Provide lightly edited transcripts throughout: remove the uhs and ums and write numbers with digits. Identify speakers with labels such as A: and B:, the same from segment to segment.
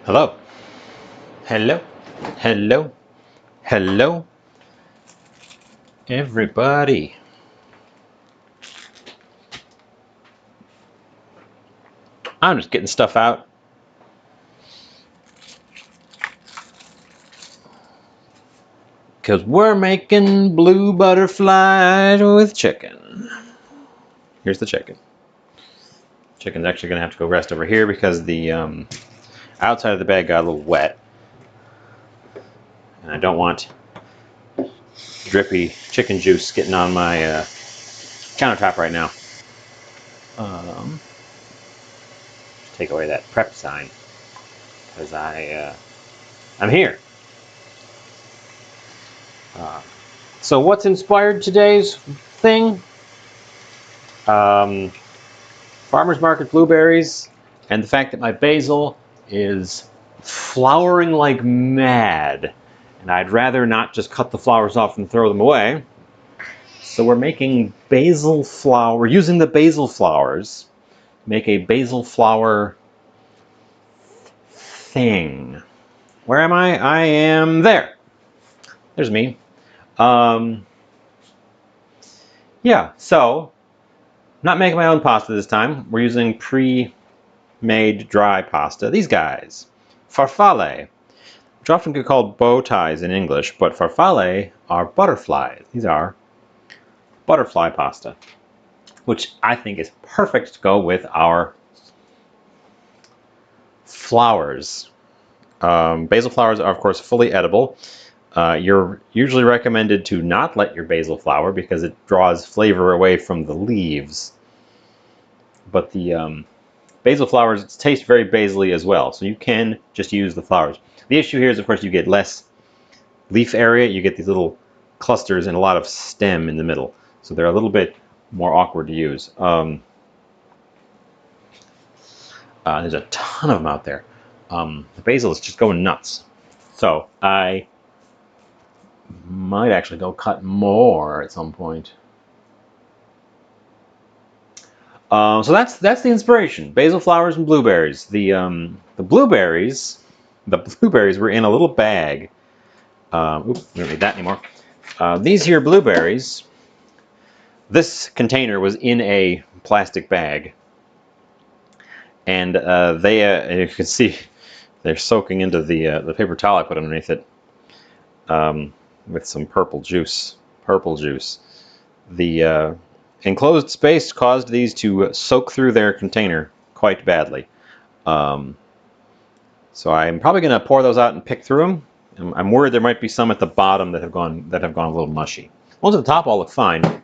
A: Hello. Hello. Hello. Hello. Everybody. I'm just getting stuff out. Because we're making blue butterflies with chicken. Here's the chicken. Chicken's actually going to have to go rest over here because the outside of the bag got a little wet. And I don't want drippy chicken juice getting on my countertop right now. Take away that prep sign because I'm here. So what's inspired today's thing? Farmer's market blueberries and the fact that my basil is flowering like mad. And I'd rather not just cut the flowers off and throw them away. So we're making basil flower. We're using the basil flowers to make a basil flower thing. Where am I? I am there. There's me. Yeah, so not making my own pasta this time. We're using pre-made dry pasta. These guys, Farfalle, which often get called bow ties in English, but farfalle are butterflies. These are butterfly pasta, which I think is perfect to go with our flowers. Basil flowers are, of course, fully edible. You're usually recommended to not let your basil flower because it draws flavor away from the leaves. But the basil flowers taste very basily as well, so you can just use the flowers. The issue here is, of course, you get less leaf area. You get these little clusters and a lot of stem in the middle, so they're a little bit more awkward to use. There's a ton of them out there. The basil is just going nuts, so I might actually go cut more at some point. So that's the inspiration: basil flowers and blueberries. The blueberries were in a little bag. Oops, we don't need that anymore. These here blueberries. This container was in a plastic bag, and you can see they're soaking into the paper towel I put underneath it with some purple juice. The enclosed space caused these to soak through their container quite badly. So I'm probably going to pour those out and pick through them. I'm worried there might be some at the bottom that have gone a little mushy. Ones at the top all look fine.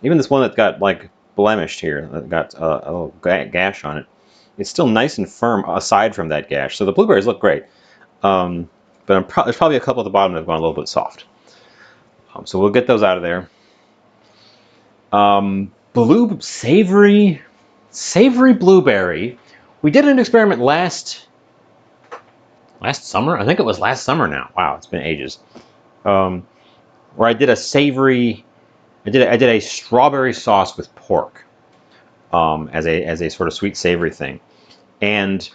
A: Even this one that got like blemished here, that got a little gash on it, it's still nice and firm aside from that gash. So the blueberries look great. But there's probably a couple at the bottom that have gone a little bit soft. So we'll get those out of there. Blue savory blueberry. We did an experiment last summer. I think it was last summer now. Wow, it's been ages. Where I did a savory. I did a strawberry sauce with pork as a sort of sweet savory thing, and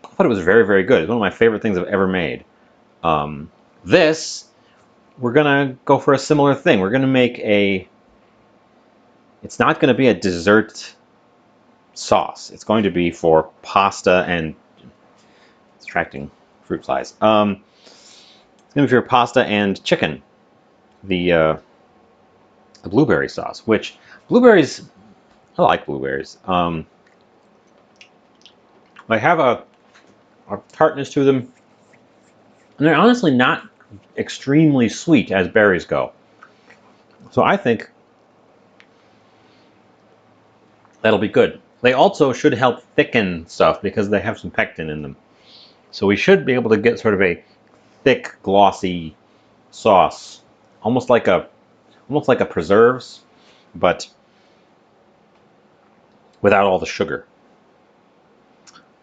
A: I thought it was very, very good. It's one of my favorite things I've ever made. We're gonna go for a similar thing. We're gonna make it's not going to be a dessert sauce. It's going to be for pasta and attracting fruit flies. It's going to be for pasta and chicken. The blueberry sauce, which blueberries, I like blueberries. They have a tartness to them, and they're honestly not extremely sweet as berries go. So I think that'll be good. They also should help thicken stuff because they have some pectin in them. So we should be able to get sort of a thick, glossy sauce, almost like a preserves, but without all the sugar.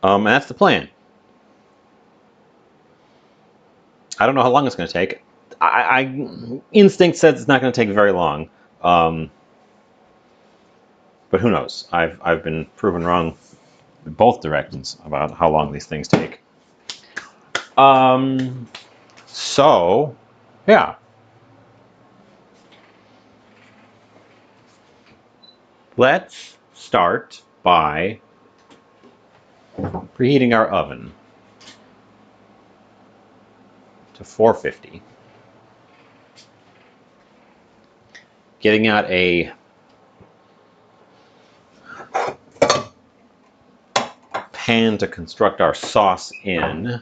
A: And that's the plan. I don't know how long it's going to take. Instinct says it's not going to take very long. But who knows? I've been proven wrong in both directions about how long these things take. So, yeah. Let's start by preheating our oven to 450. Getting out a pan to construct our sauce in,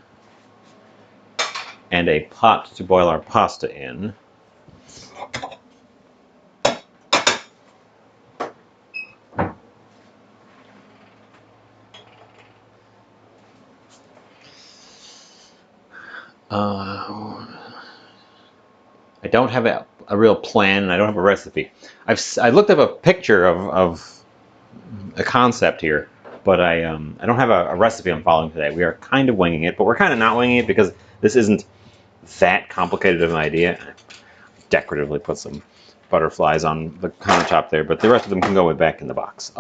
A: and a pot to boil our pasta in. I don't have a real plan, and I don't have a recipe. I looked up a picture of a concept here, but I don't have a recipe I'm following today. We are kind of winging it, but we're kind of not winging it because this isn't that complicated of an idea. I decoratively put some butterflies on the countertop there, but the rest of them can go back in the box.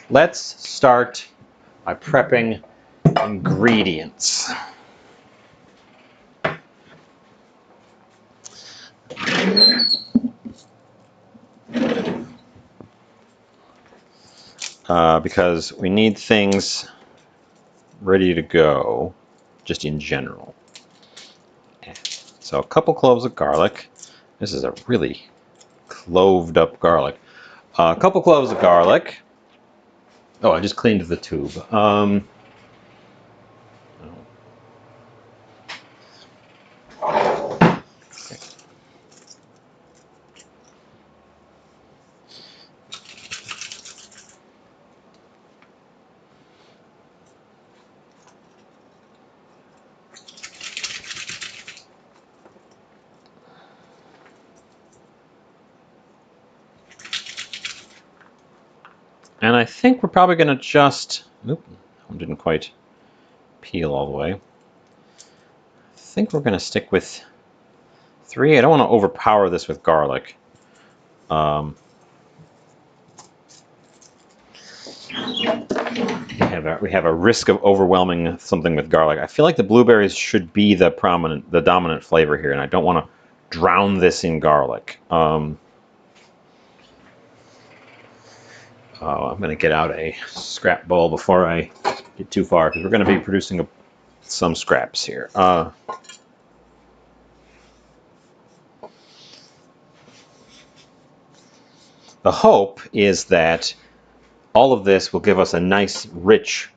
A: Let's start by prepping ingredients. Because we need things ready to go, just in general. So a couple cloves of garlic. This is a really cloved up garlic. A couple cloves of garlic. Oh, I just cleaned the tube. And I think we're probably going to just... Oop, that one didn't quite peel all the way. I think we're going to stick with 3. I don't want to overpower this with garlic. We have a risk of overwhelming something with garlic. I feel like the blueberries should be the dominant flavor here, and I don't want to drown this in garlic. I'm going to get out a scrap bowl before I get too far, because we're going to be producing some scraps here. The hope is that all of this will give us a nice, rich,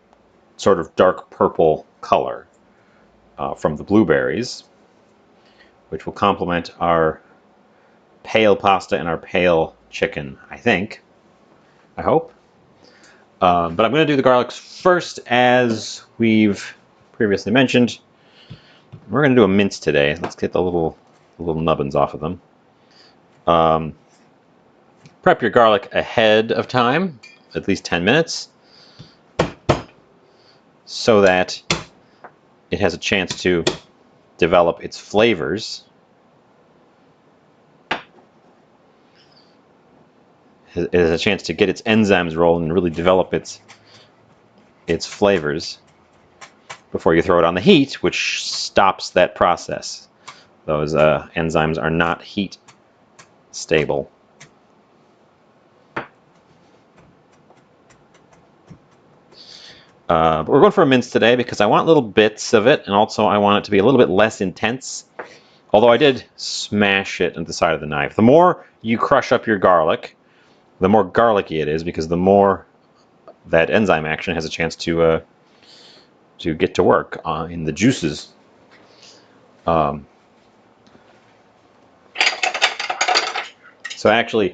A: sort of dark purple color from the blueberries, which will complement our pale pasta and our pale chicken, I think. I hope. But I'm going to do the garlics first, as we've previously mentioned. We're going to do a mince today. Let's get the little nubbins off of them. Prep your garlic ahead of time, at least 10 minutes, so that it has a chance to develop its flavors. It has a chance to get its enzymes rolling and really develop its flavors before you throw it on the heat, which stops that process. Those enzymes are not heat stable. But we're going for a mince today because I want little bits of it, and also I want it to be a little bit less intense. Although I did smash it into the side of the knife. The more you crush up your garlic, the more garlicky it is, because the more that enzyme action has a chance to get to work in the juices. So actually,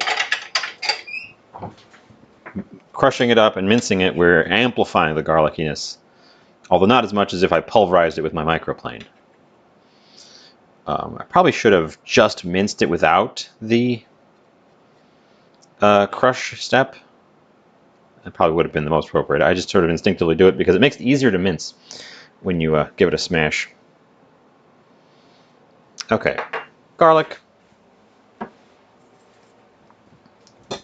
A: crushing it up and mincing it, we're amplifying the garlickiness, although not as much as if I pulverized it with my microplane. I probably should have just minced it without the crush step. That probably would have been the most appropriate. I just sort of instinctively do it because it makes it easier to mince when you give it a smash. Okay, garlic.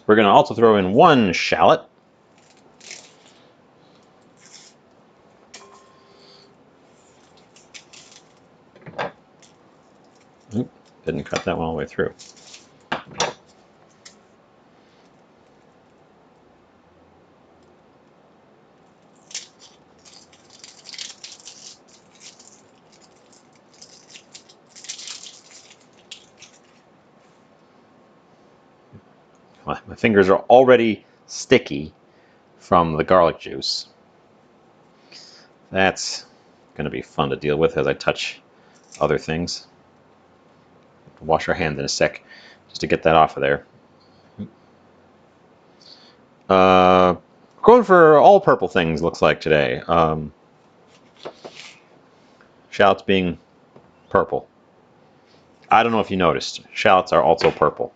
A: We're going to also throw in 1 shallot. Oop, didn't cut that one all the way through. My fingers are already sticky from the garlic juice. That's going to be fun to deal with as I touch other things. Wash our hands in a sec just to get that off of there. Going for all purple things, looks like today. Shallots being purple. I don't know if you noticed. Shallots are also purple.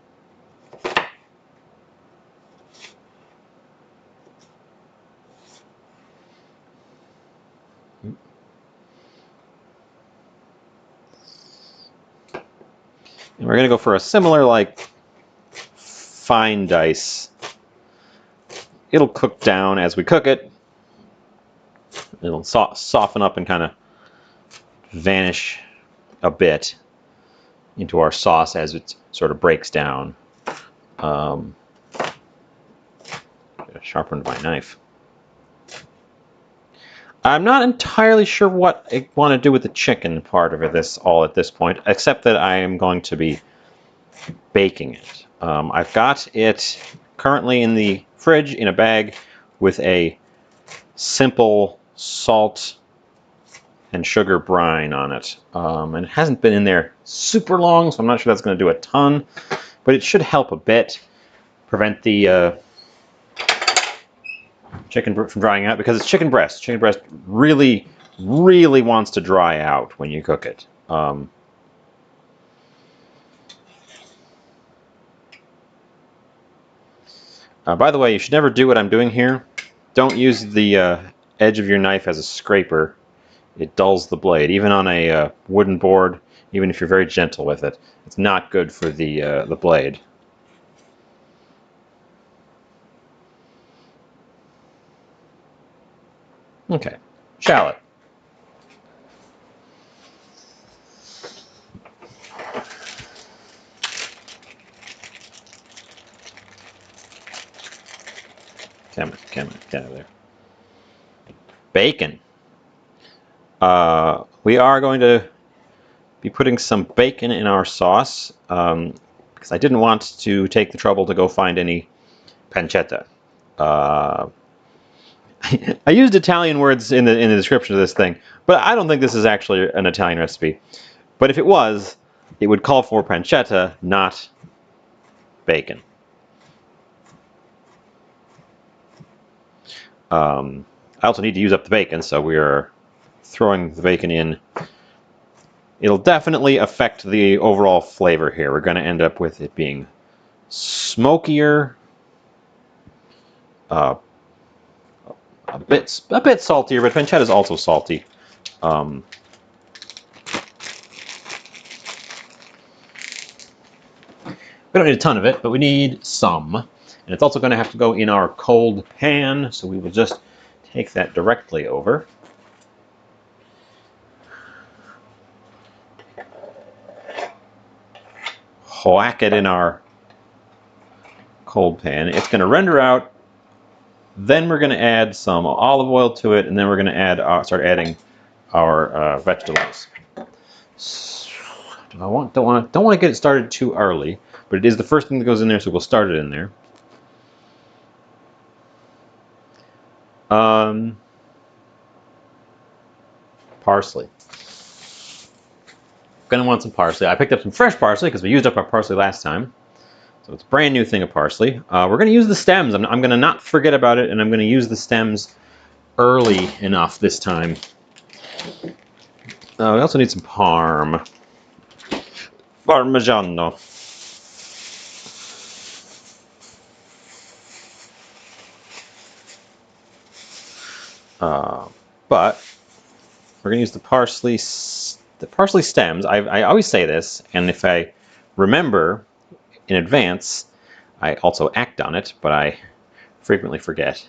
A: And we're going to go for a similar, like, fine dice. It'll cook down as we cook it. It'll soften up and kind of vanish a bit into our sauce as it sort of breaks down. Sharpened my knife. I'm not entirely sure what I want to do with the chicken part of it at this point, except that I am going to be baking it. I've got it currently in the fridge in a bag with a simple salt and sugar brine on it. And it hasn't been in there super long, so I'm not sure that's going to do a ton, but it should help a bit prevent the chicken from drying out, because it's chicken breast. Chicken breast really, really wants to dry out when you cook it. By the way, you should never do what I'm doing here. Don't use the edge of your knife as a scraper. It dulls the blade, even on a wooden board. Even if you're very gentle with it, it's not good for the blade. Okay, shallot. Come on, get out of there. Bacon. We are going to be putting some bacon in our sauce because I didn't want to take the trouble to go find any pancetta. I used Italian words in the description of this thing, but I don't think this is actually an Italian recipe. But if it was, it would call for pancetta, not bacon. I also need to use up the bacon, so we are throwing the bacon in. It'll definitely affect the overall flavor here. We're going to end up with it being smokier, a bit saltier, but pancetta is also salty. We don't need a ton of it, but we need some. And it's also going to have to go in our cold pan, so we will just take that directly over. Whack it in our cold pan. It's going to render out. Then we're going to add some olive oil to it, and then we're going to start adding our vegetables. Don't want to get it started too early, but it is the first thing that goes in there, so we'll start it in there. Parsley. Gonna want some parsley. I picked up some fresh parsley because we used up our parsley last time. So it's a brand new thing of parsley. We're gonna use the stems. I'm gonna not forget about it, and I'm gonna use the stems early enough this time. We also need some parm. Parmigiano. But we're gonna use the parsley stems. I always say this, and if I remember in advance, I also act on it, but I frequently forget.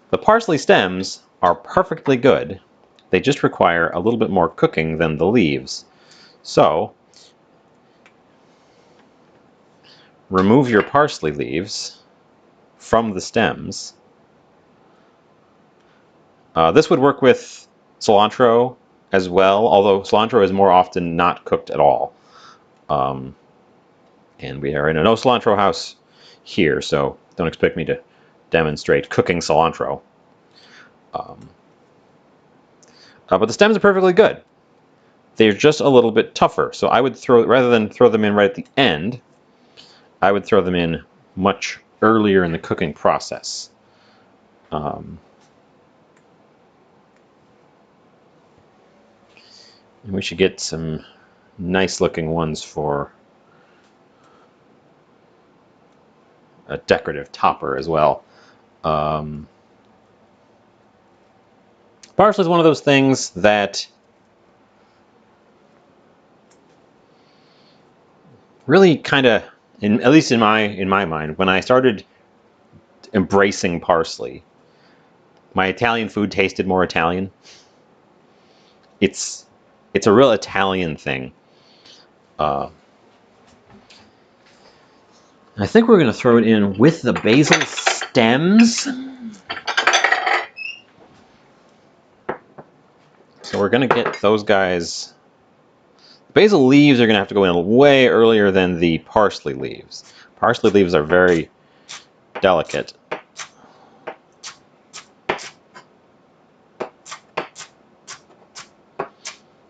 A: The parsley stems are perfectly good. They just require a little bit more cooking than the leaves. So remove your parsley leaves from the stems. This would work with cilantro as well, although cilantro is more often not cooked at all. And we are in a no cilantro house here, so don't expect me to demonstrate cooking cilantro. But the stems are perfectly good. They're just a little bit tougher, so I would rather than throw them in right at the end, I would throw them in much earlier in the cooking process. And we should get some nice looking ones for a decorative topper as well. Parsley is one of those things that really kind of, at least in my mind, when I started embracing parsley, my Italian food tasted more Italian. It's a real Italian thing. I think we're going to throw it in with the basil stems. So we're going to get those guys. Basil leaves are going to have to go in way earlier than the parsley leaves. Parsley leaves are very delicate.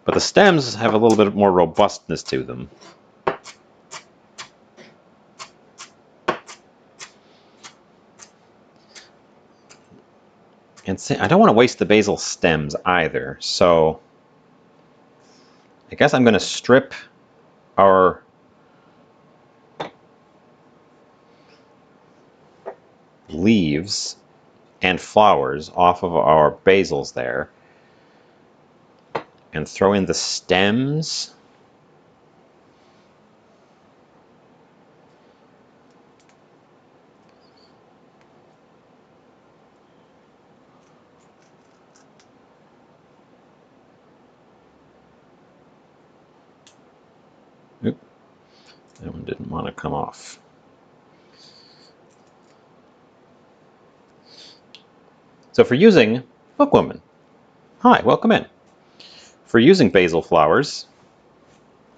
A: But the stems have a little bit more robustness to them. And I don't want to waste the basil stems either, so I guess I'm going to strip our leaves and flowers off of our basils there and throw in the stems. Oop, that one didn't want to come off. So for using Bookwoman, hi, welcome in. For using basil flowers,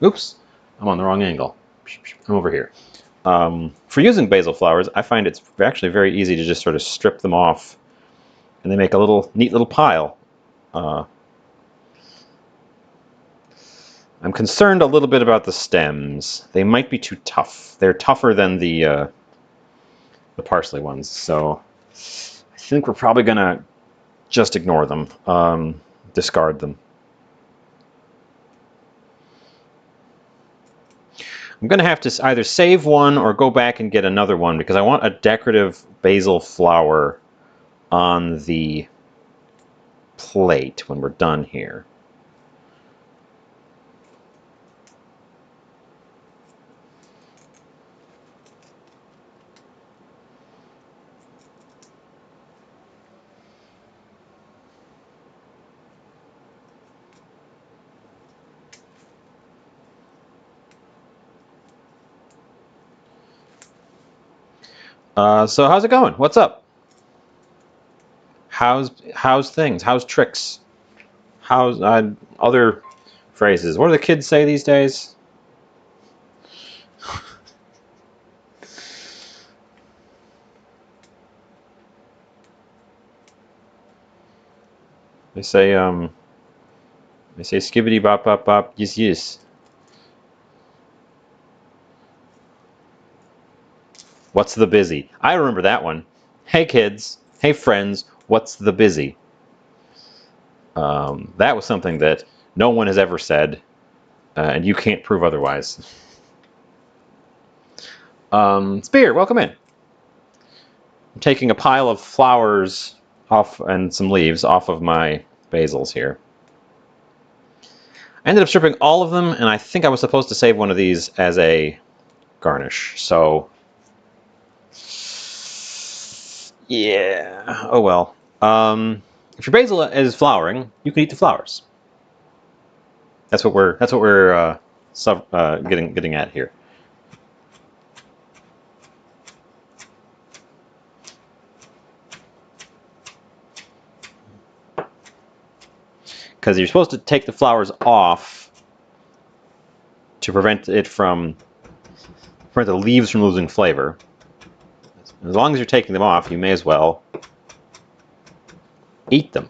A: oops, I'm on the wrong angle. I'm over here. For using basil flowers, I find it's actually very easy to just sort of strip them off, and they make a neat little pile. I'm concerned a little bit about the stems. They might be too tough. They're tougher than the parsley ones, so I think we're probably gonna just ignore them, discard them. I'm going to have to either save one or go back and get another one because I want a decorative basil flower on the plate when we're done here. So how's it going? What's up? How's things? How's tricks? How's other phrases? What do the kids say these days? They say skibbity bop bop bop yes yes. What's the busy? I remember that one. Hey kids, hey friends, what's the busy? That was something that no one has ever said, and you can't prove otherwise. Spear, welcome in. I'm taking a pile of flowers off and some leaves off of my basils here. I ended up stripping all of them, and I think I was supposed to save one of these as a garnish. So, yeah. Oh well. If your basil is flowering, you can eat the flowers. That's what we're getting at here. because you're supposed to take the flowers off to prevent the leaves from losing flavor. As long as you're taking them off, you may as well eat them.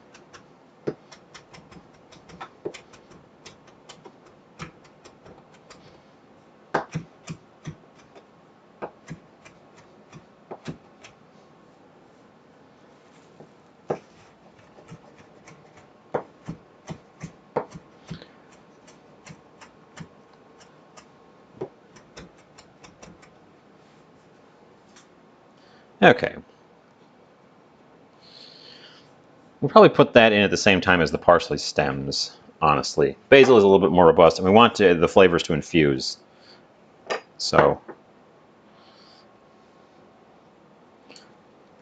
A: Okay. We'll probably put that in at the same time as the parsley stems, honestly. Basil is a little bit more robust, and we want the flavors to infuse. So,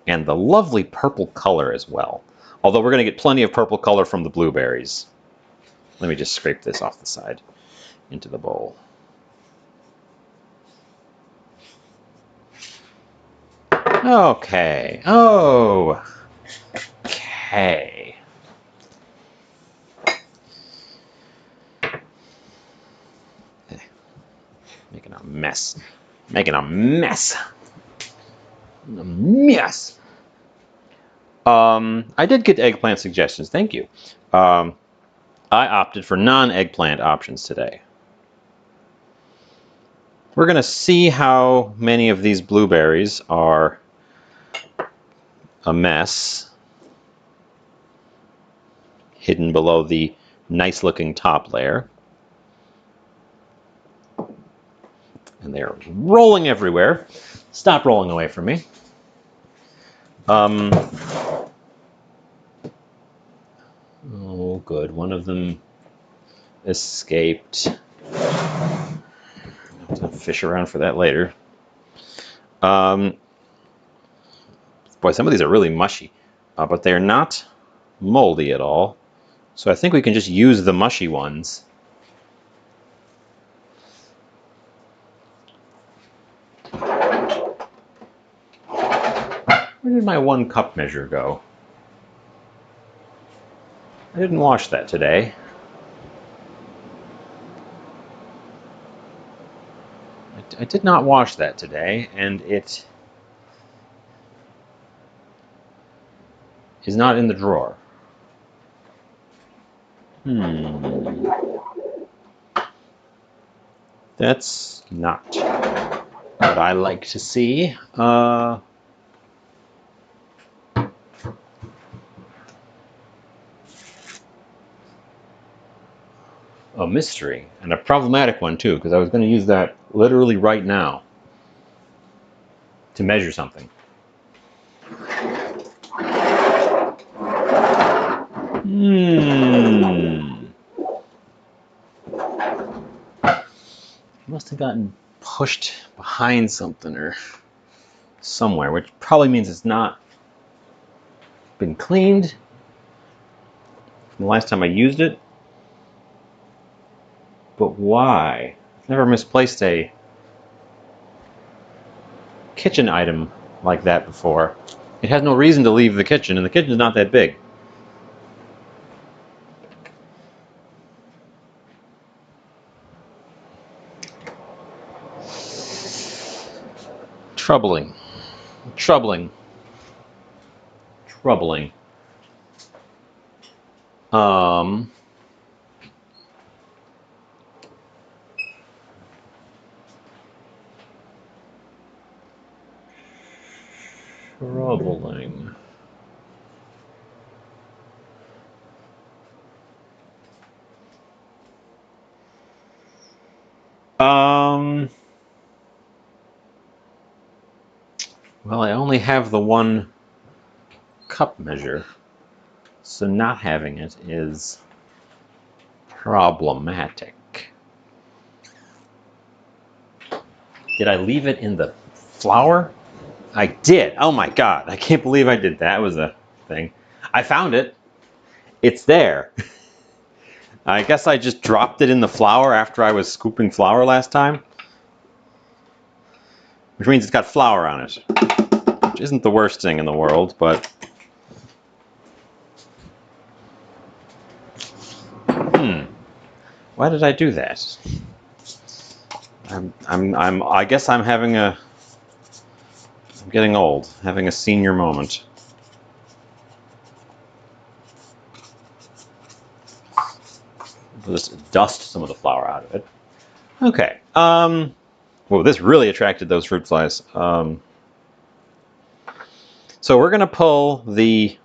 A: and the lovely purple color as well. Although we're going to get plenty of purple color from the blueberries. Let me just scrape this off the side into the bowl. Okay. Oh. Okay. Making a mess. Making a mess. A mess. I did get eggplant suggestions. Thank you. I opted for non-eggplant options today. We're going to see how many of these blueberries are a mess, hidden below the nice-looking top layer. And they're rolling everywhere. Stop rolling away from me. Oh, good. One of them escaped. I'll have to fish around for that later. Boy, some of these are really mushy, but they're not moldy at all. So I think we can just use the mushy ones. Where did my 1 cup measure go? I didn't wash that today. I did not wash that today, and it is not in the drawer. That's not what I like to see. A mystery, and a problematic one too, because I was going to use that literally right now to measure something. Must have gotten pushed behind something or somewhere, which probably means it's not been cleaned from the last time I used it. But why? I've never misplaced a kitchen item like that before. It has no reason to leave the kitchen, and the kitchen's not that big. Troubling. Troubling. Troubling. Troubling. Well, I only have the 1 cup measure, so not having it is problematic. Did I leave it in the flour? I did. Oh my god, I can't believe I did that. That was a thing. I found it. It's there. I guess I just dropped it in the flour after I was scooping flour last time. Which means it's got flour on it. Which isn't the worst thing in the world, but Why did I do that? I guess I'm getting old, having a senior moment. Just dust some of the flour out of it. Okay. Well, this really attracted those fruit flies. So we're gonna pull the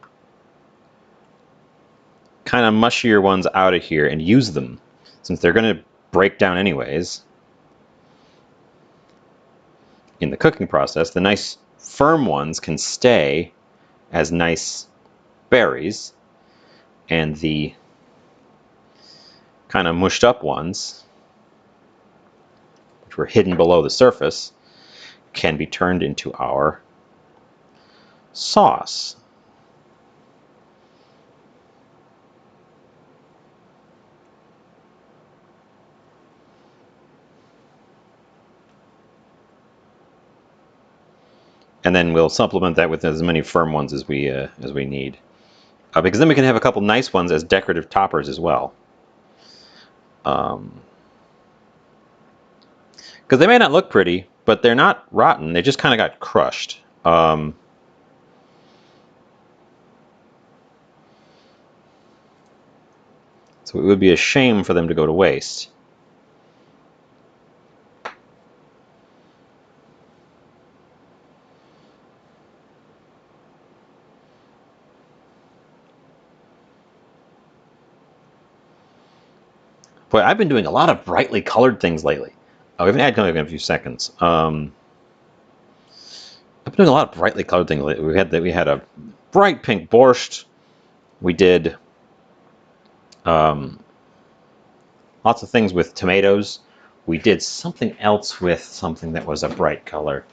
A: kind of mushier ones out of here and use them, since they're gonna break down anyways in the cooking process. The nice firm ones can stay as nice berries, and the kind of mushed up ones, which were hidden below the surface, can be turned into our sauce. And then we'll supplement that with as many firm ones as we need, because then we can have a couple nice ones as decorative toppers as well. Because they may not look pretty, but they're not rotten. They just kind of got crushed. So it would be a shame for them to go to waste. Boy, I've been doing a lot of brightly colored things lately. Oh, we haven't had colour in a few seconds. I've been doing a lot of brightly colored things lately. We had a bright pink borscht. We did lots of things with tomatoes. We did something else with something that was a bright color.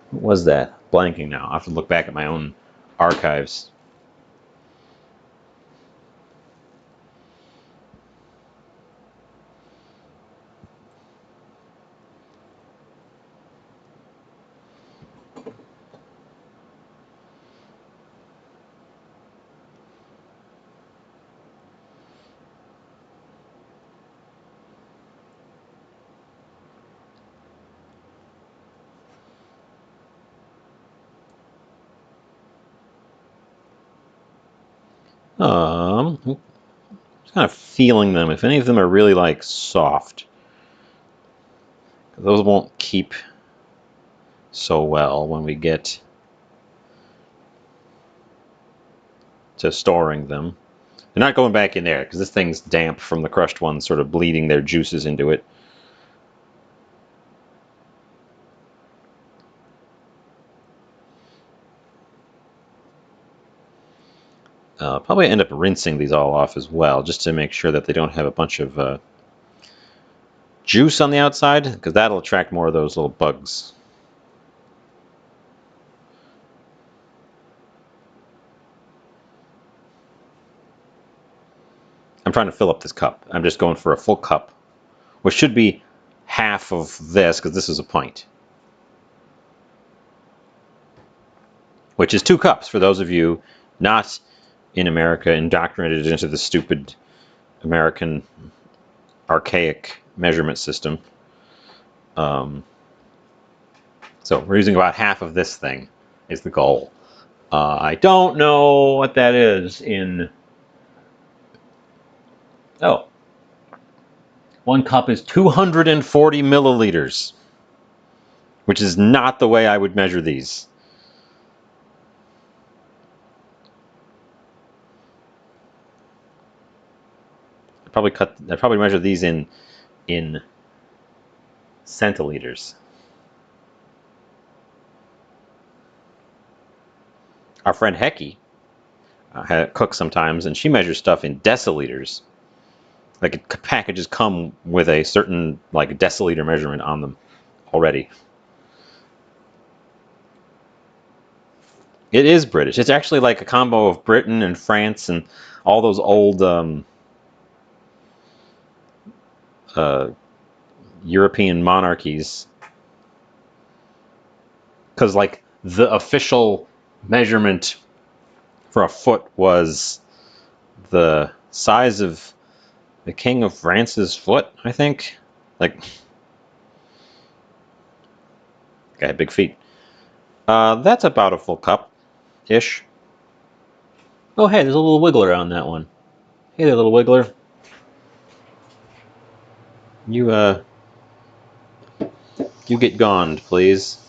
A: What was that? Blanking now. I'll have to look back at my own archives. Just kind of feeling them. If any of them are really like soft, those won't keep so well when we get to storing them. They're not going back in there because this thing's damp from the crushed ones, sort of bleeding their juices into it. Probably end up rinsing these all off as well, just to make sure that they don't have a bunch of juice on the outside, because that'll attract more of those little bugs. I'm trying to fill up this cup. I'm just going for a full cup, which should be half of this, because this is a pint. Which is 2 cups for those of you not in America, indoctrinated into the stupid American archaic measurement system. So we're using about half of this thing is the goal. I don't know what that is in... Oh. 1 cup is 240 milliliters, which is not the way I would measure these. I probably measure these in centiliters. Our friend Hecky cooks sometimes, and she measures stuff in deciliters. Like, packages come with a certain like deciliter measurement on them already. It is British. It's actually like a combo of Britain and France and all those old European monarchies. Because the official measurement for a foot was the size of the King of France's foot, I think. Like, guy had big feet. That's about a full cup-ish. Oh, hey, there's a little wiggler on that one. Hey there, little wiggler. You get goned, please.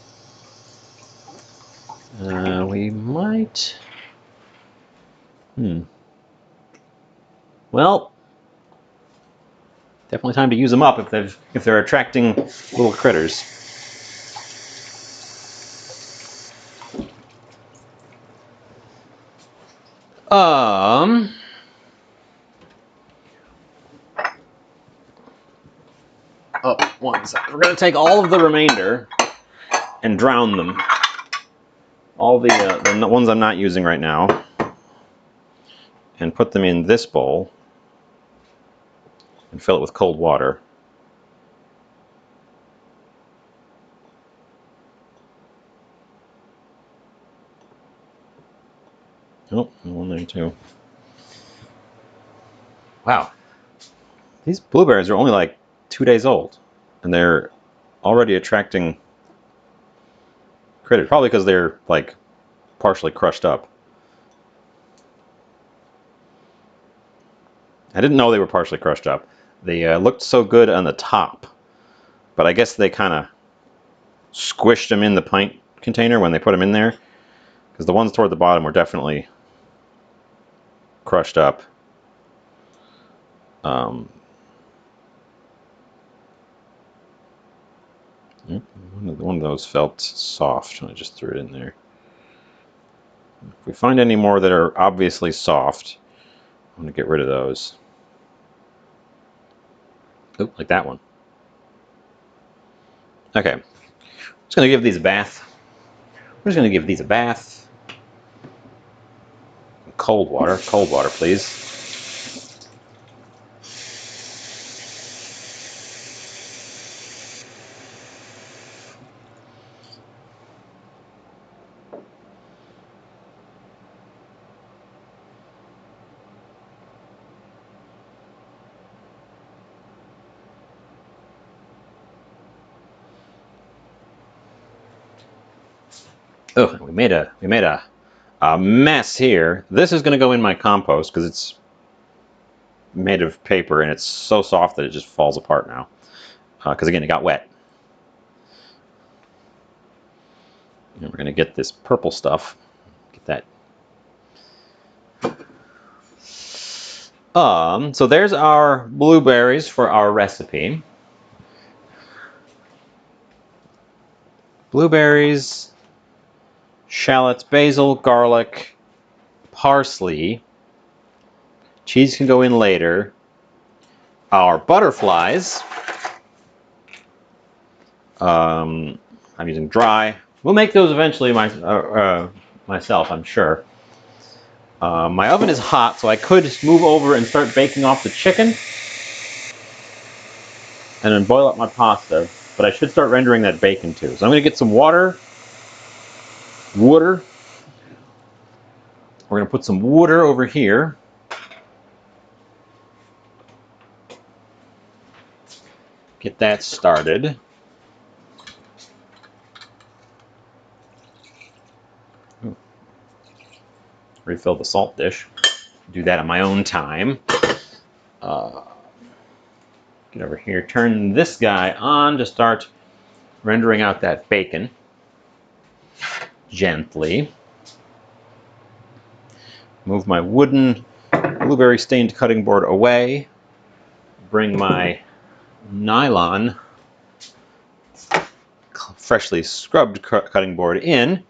A: We might... Well, definitely time to use them up if they're attracting little critters. Oh, one second. We're gonna take all of the remainder and drown them. All the ones I'm not using right now, and put them in this bowl and fill it with cold water. Oh, one there too. Wow, these blueberries are only like 2 days old, and they're already attracting critters. Probably because they're like partially crushed up. I didn't know they were partially crushed up. They looked so good on the top, but I guess they kind of squished them in the pint container when they put them in there, because the ones toward the bottom were definitely crushed up. One of those felt soft, and I just threw it in there. If we find any more that are obviously soft, I'm going to get rid of those. Oop, like that one. Okay. I'm just going to give these a bath. We're just going to give these a bath. Cold water, please. Oh, we made a mess here. This is going to go in my compost because it's made of paper and it's so soft that it just falls apart now. Because again, it got wet. And we're going to get this purple stuff. Get that. So there's our blueberries for our recipe. Blueberries, shallots, basil, garlic, parsley. Cheese can go in later. Our butterflies. I'm using dry. We'll make those eventually myself, I'm sure. My oven is hot, so I could just move over and start baking off the chicken and then boil up my pasta, but I should start rendering that bacon too. So I'm going to get some water. We're going to put some water over here. Get that started. Ooh. Refill the salt dish. Do that on my own time. Get over here. Turn this guy on to start rendering out that bacon. Gently. Move my wooden blueberry stained cutting board away. Bring my nylon freshly scrubbed cutting board in.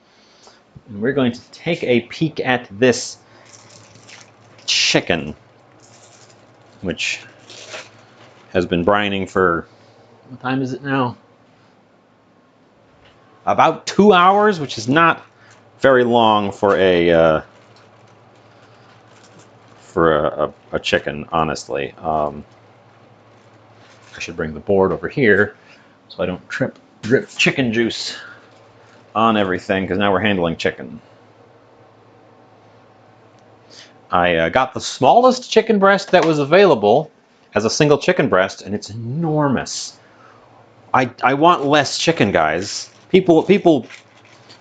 A: And we're going to take a peek at this chicken, which has been brining for, what time is it now? About 2 hours, which is not very long for a chicken, honestly. I should bring the board over here so I don't drip chicken juice on everything, because now we're handling chicken. I got the smallest chicken breast that was available as a single chicken breast, and it's enormous. I want less chicken, guys. People,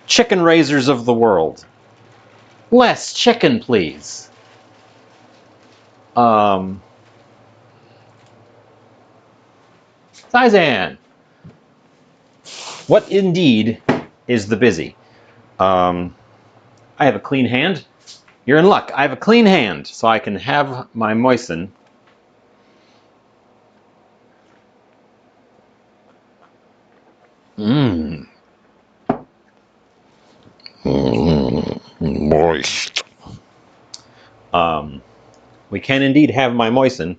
A: chicken raisers of the world. Less chicken, please. Taizan, what indeed is the busy? I have a clean hand. You're in luck. I have a clean hand, so I can have my moisten. Mmm. Moist. We can indeed have my moisten.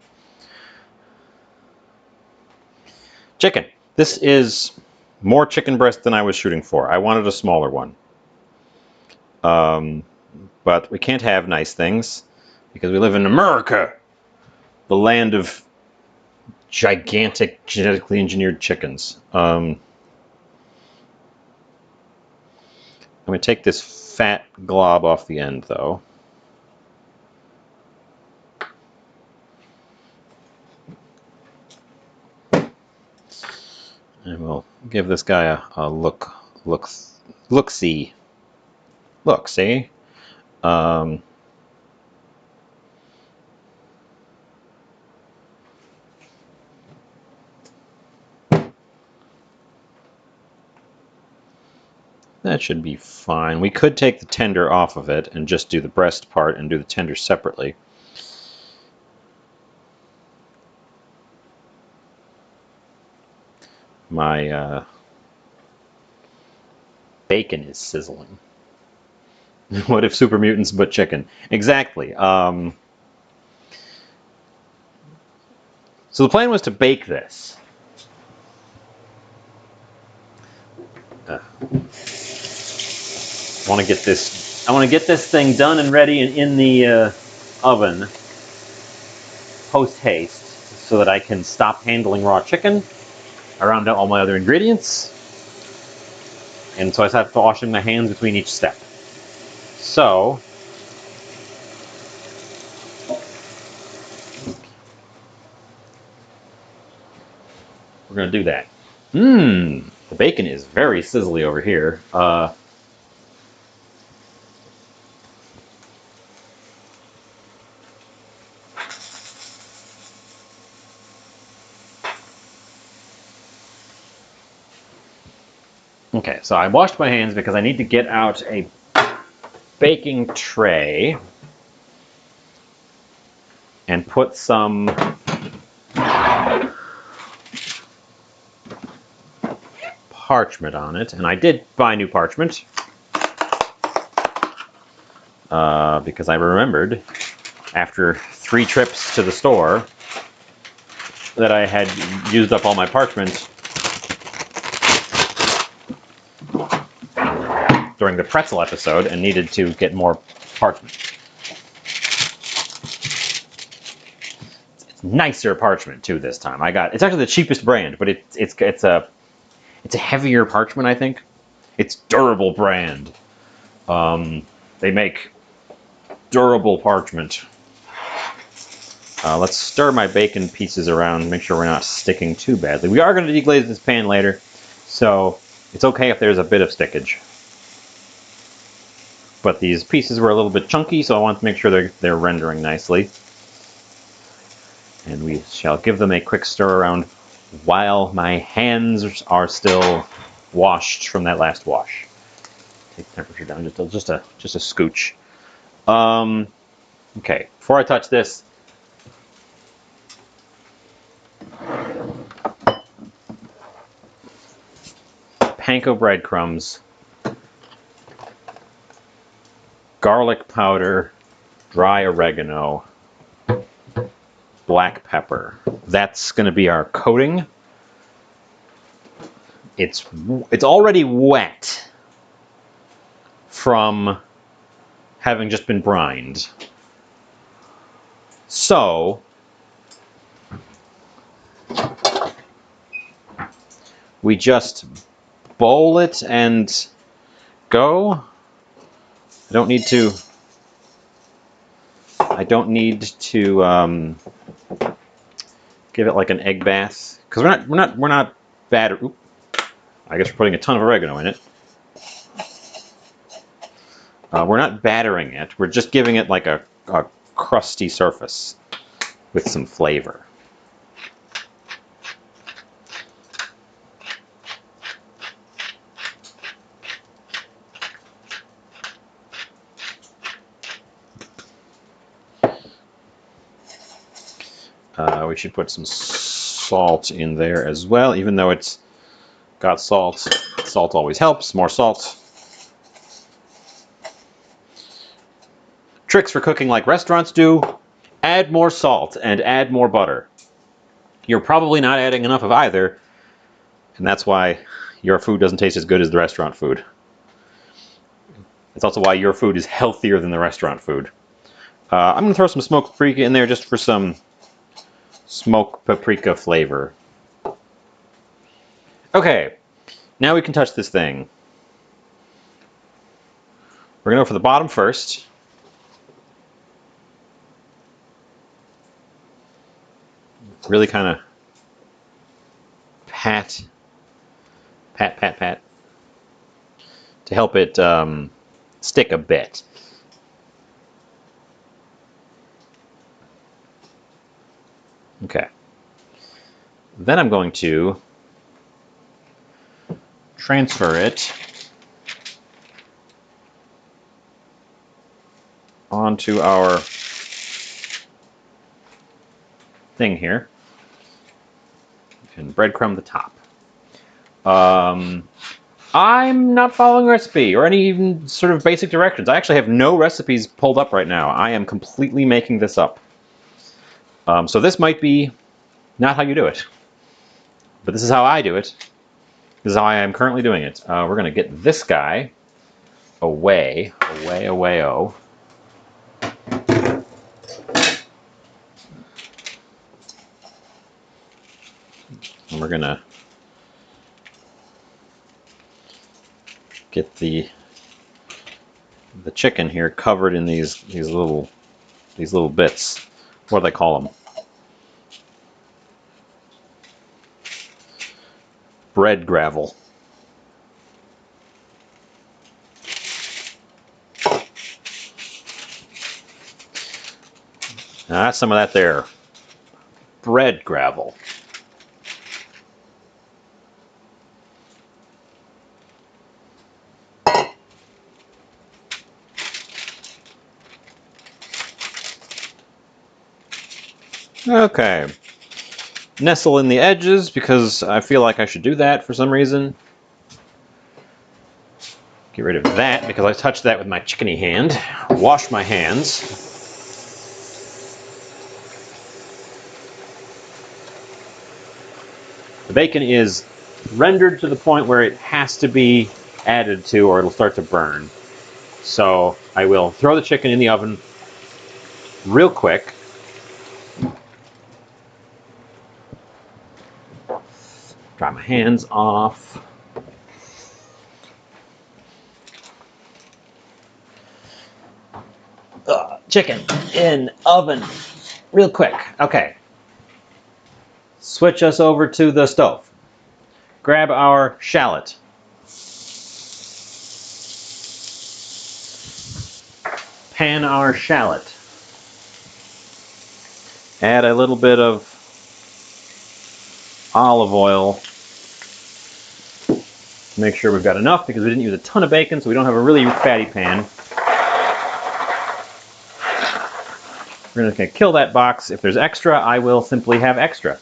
A: Chicken. This is more chicken breast than I was shooting for. I wanted a smaller one. But we can't have nice things because we live in America, the land of gigantic genetically engineered chickens. I'm going to take this fat glob off the end, though. And we'll give this guy a look-see. Look, see? That should be fine. We could take the tender off of it and just do the breast part and do the tender separately. My bacon is sizzling. What if super mutants but chicken? Exactly. So the plan was to bake this. I want to get this thing done and ready and in the oven post haste, so that I can stop handling raw chicken. I round out all my other ingredients, and so I start washing my hands between each step. So we're gonna do that. The bacon is very sizzly over here. Okay, so I washed my hands because I need to get out a baking tray and put some parchment on it. And I did buy new parchment because I remembered after 3 trips to the store that I had used up all my parchment during the pretzel episode and needed to get more parchment. It's nicer parchment too this time. It's actually the cheapest brand, but it's a heavier parchment, I think. It's durable brand. They make durable parchment. Let's stir my bacon pieces around, make sure we're not sticking too badly. We are going to deglaze this pan later, so it's okay if there's a bit of stickage. But these pieces were a little bit chunky, so I want to make sure they're rendering nicely. And we shall give them a quick stir around while my hands are still washed from that last wash. Take the temperature down just a scooch. Okay, before I touch this, panko breadcrumbs, garlic powder, dry oregano, black pepper. That's going to be our coating. It's already wet from having just been brined. So we just bowl it and go. I don't need to I don't need to give it like an egg bath because we're not batter. Oop. I guess we're putting a ton of oregano in it. We're not battering it. We're just giving it like a crusty surface with some flavor. We should put some salt in there as well, even though it's got salt. Salt always helps. More salt. Tricks for cooking like restaurants do: add more salt and add more butter. You're probably not adding enough of either, and that's why your food doesn't taste as good as the restaurant food. It's also why your food is healthier than the restaurant food. I'm going to throw some smoked paprika in there just for some smoked paprika flavor. Okay, now we can touch this thing. We're going to go for the bottom first. Really kind of pat to help it stick a bit. Okay. Then I'm going to transfer it onto our thing here and breadcrumb the top. I'm not following a recipe or any even sort of basic directions. I actually have no recipes pulled up right now. I am completely making this up. So this might be not how you do it, but this is how I do it. This is how I am currently doing it. We're going to get this guy away. And we're going to get the chicken here covered in these little bits. What do they call them? Bread gravel. Now that's some of that there. Bread gravel. Okay. Nestle in the edges because I feel like I should do that for some reason. Get rid of that because I touched that with my chickeny hand. Wash my hands. The bacon is rendered to the point where it has to be added to or it'll start to burn. So I will throw the chicken in the oven real quick. Dry my hands off. Chicken in oven real quick. Okay. Switch us over to the stove. Grab our shallot. Pan our shallot. Add a little bit of olive oil. Make sure we've got enough because we didn't use a ton of bacon, so we don't have a really fatty pan. We're going to kill that box. If there's extra, I will simply have extra.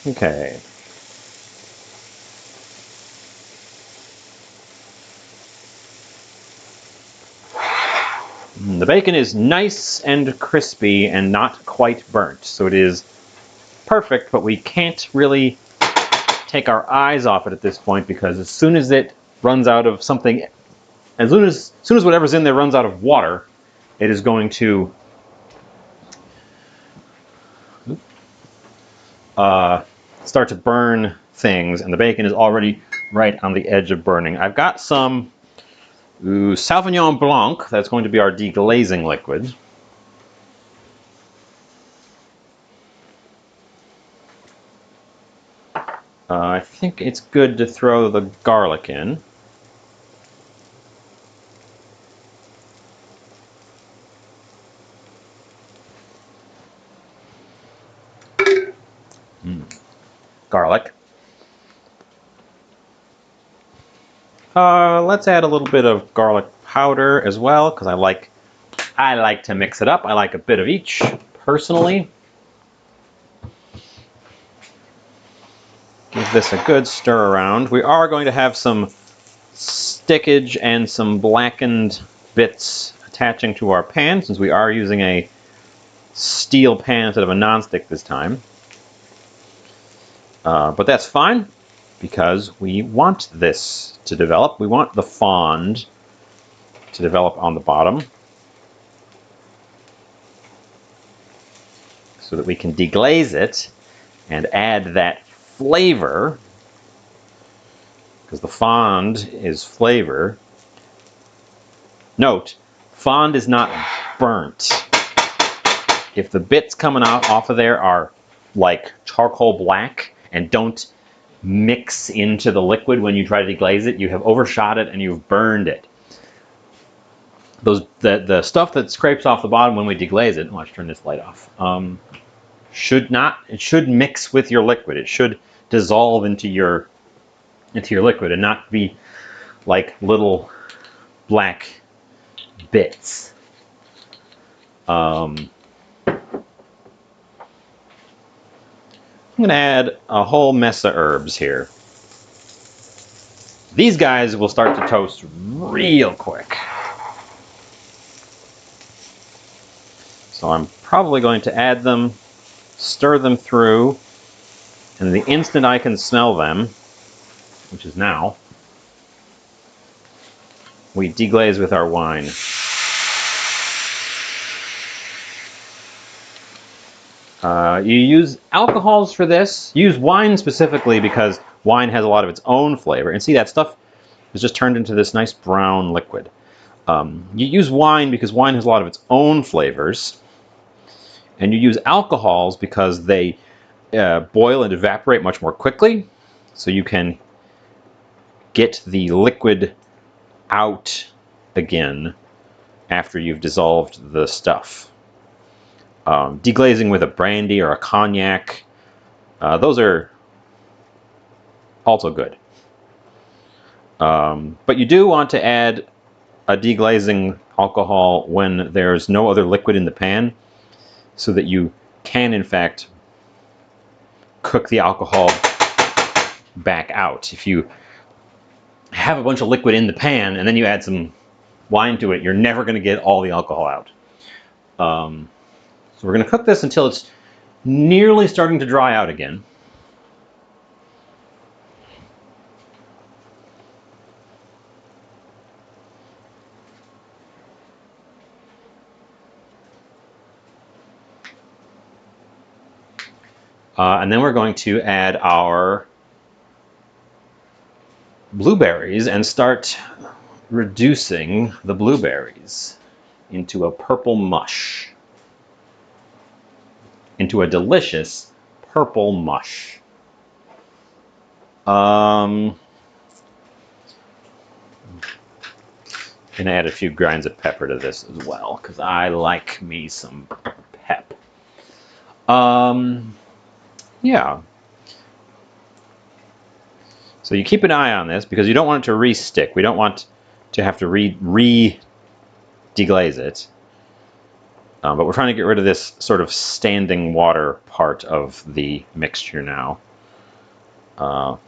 A: Okay. The bacon is nice and crispy and not quite burnt, so it is perfect, but we can't really take our eyes off it at this point because as soon as it runs out of something, as soon as whatever's in there runs out of water, it is going to start to burn things, and the bacon is already right on the edge of burning. I've got some Sauvignon Blanc. That's going to be our deglazing liquid. I think it's good to throw the garlic in. Garlic. Let's add a little bit of garlic powder as well, because I like to mix it up. I like a bit of each, personally. Give this a good stir around. We are going to have some stickage and some blackened bits attaching to our pan, since we are using a steel pan instead of a nonstick this time. But that's fine, because we want this to develop. We want the fond to develop on the bottom, so that we can deglaze it and add that flavor, because the fond is flavor. Note, fond is not burnt. If the bits coming out off of there are like charcoal black and don't mix into the liquid when you try to deglaze it, you have overshot it and you've burned it. The stuff that scrapes off the bottom when we deglaze it, let's turn this light off, it should mix with your liquid. It should dissolve into your liquid and not be like little black bits. I'm going to add a whole mess of herbs here. These guys will start to toast real quick. So I'm probably going to add them, stir them through, and the instant I can smell them, which is now, we deglaze with our wine. You use alcohols for this. Use wine specifically because wine has a lot of its own flavor. And see, that stuff is just turned into this nice brown liquid. You use wine because wine has a lot of its own flavors. And you use alcohols because they boil and evaporate much more quickly. So you can get the liquid out again after you've dissolved the stuff. Deglazing with a brandy or a cognac, those are also good. But you do want to add a deglazing alcohol when there's no other liquid in the pan, so that you can, in fact, cook the alcohol back out. If you have a bunch of liquid in the pan and then you add some wine to it, you're never going to get all the alcohol out. So we're going to cook this until it's nearly starting to dry out again. And then we're going to add our blueberries and start reducing the blueberries into a purple mush. Into a delicious purple mush. And add a few grinds of pepper to this as well, because I like me some pep. Yeah. So you keep an eye on this, because you don't want it to re-stick. We don't want to have to re-deglaze it. But we're trying to get rid of this sort of standing water part of the mixture now. And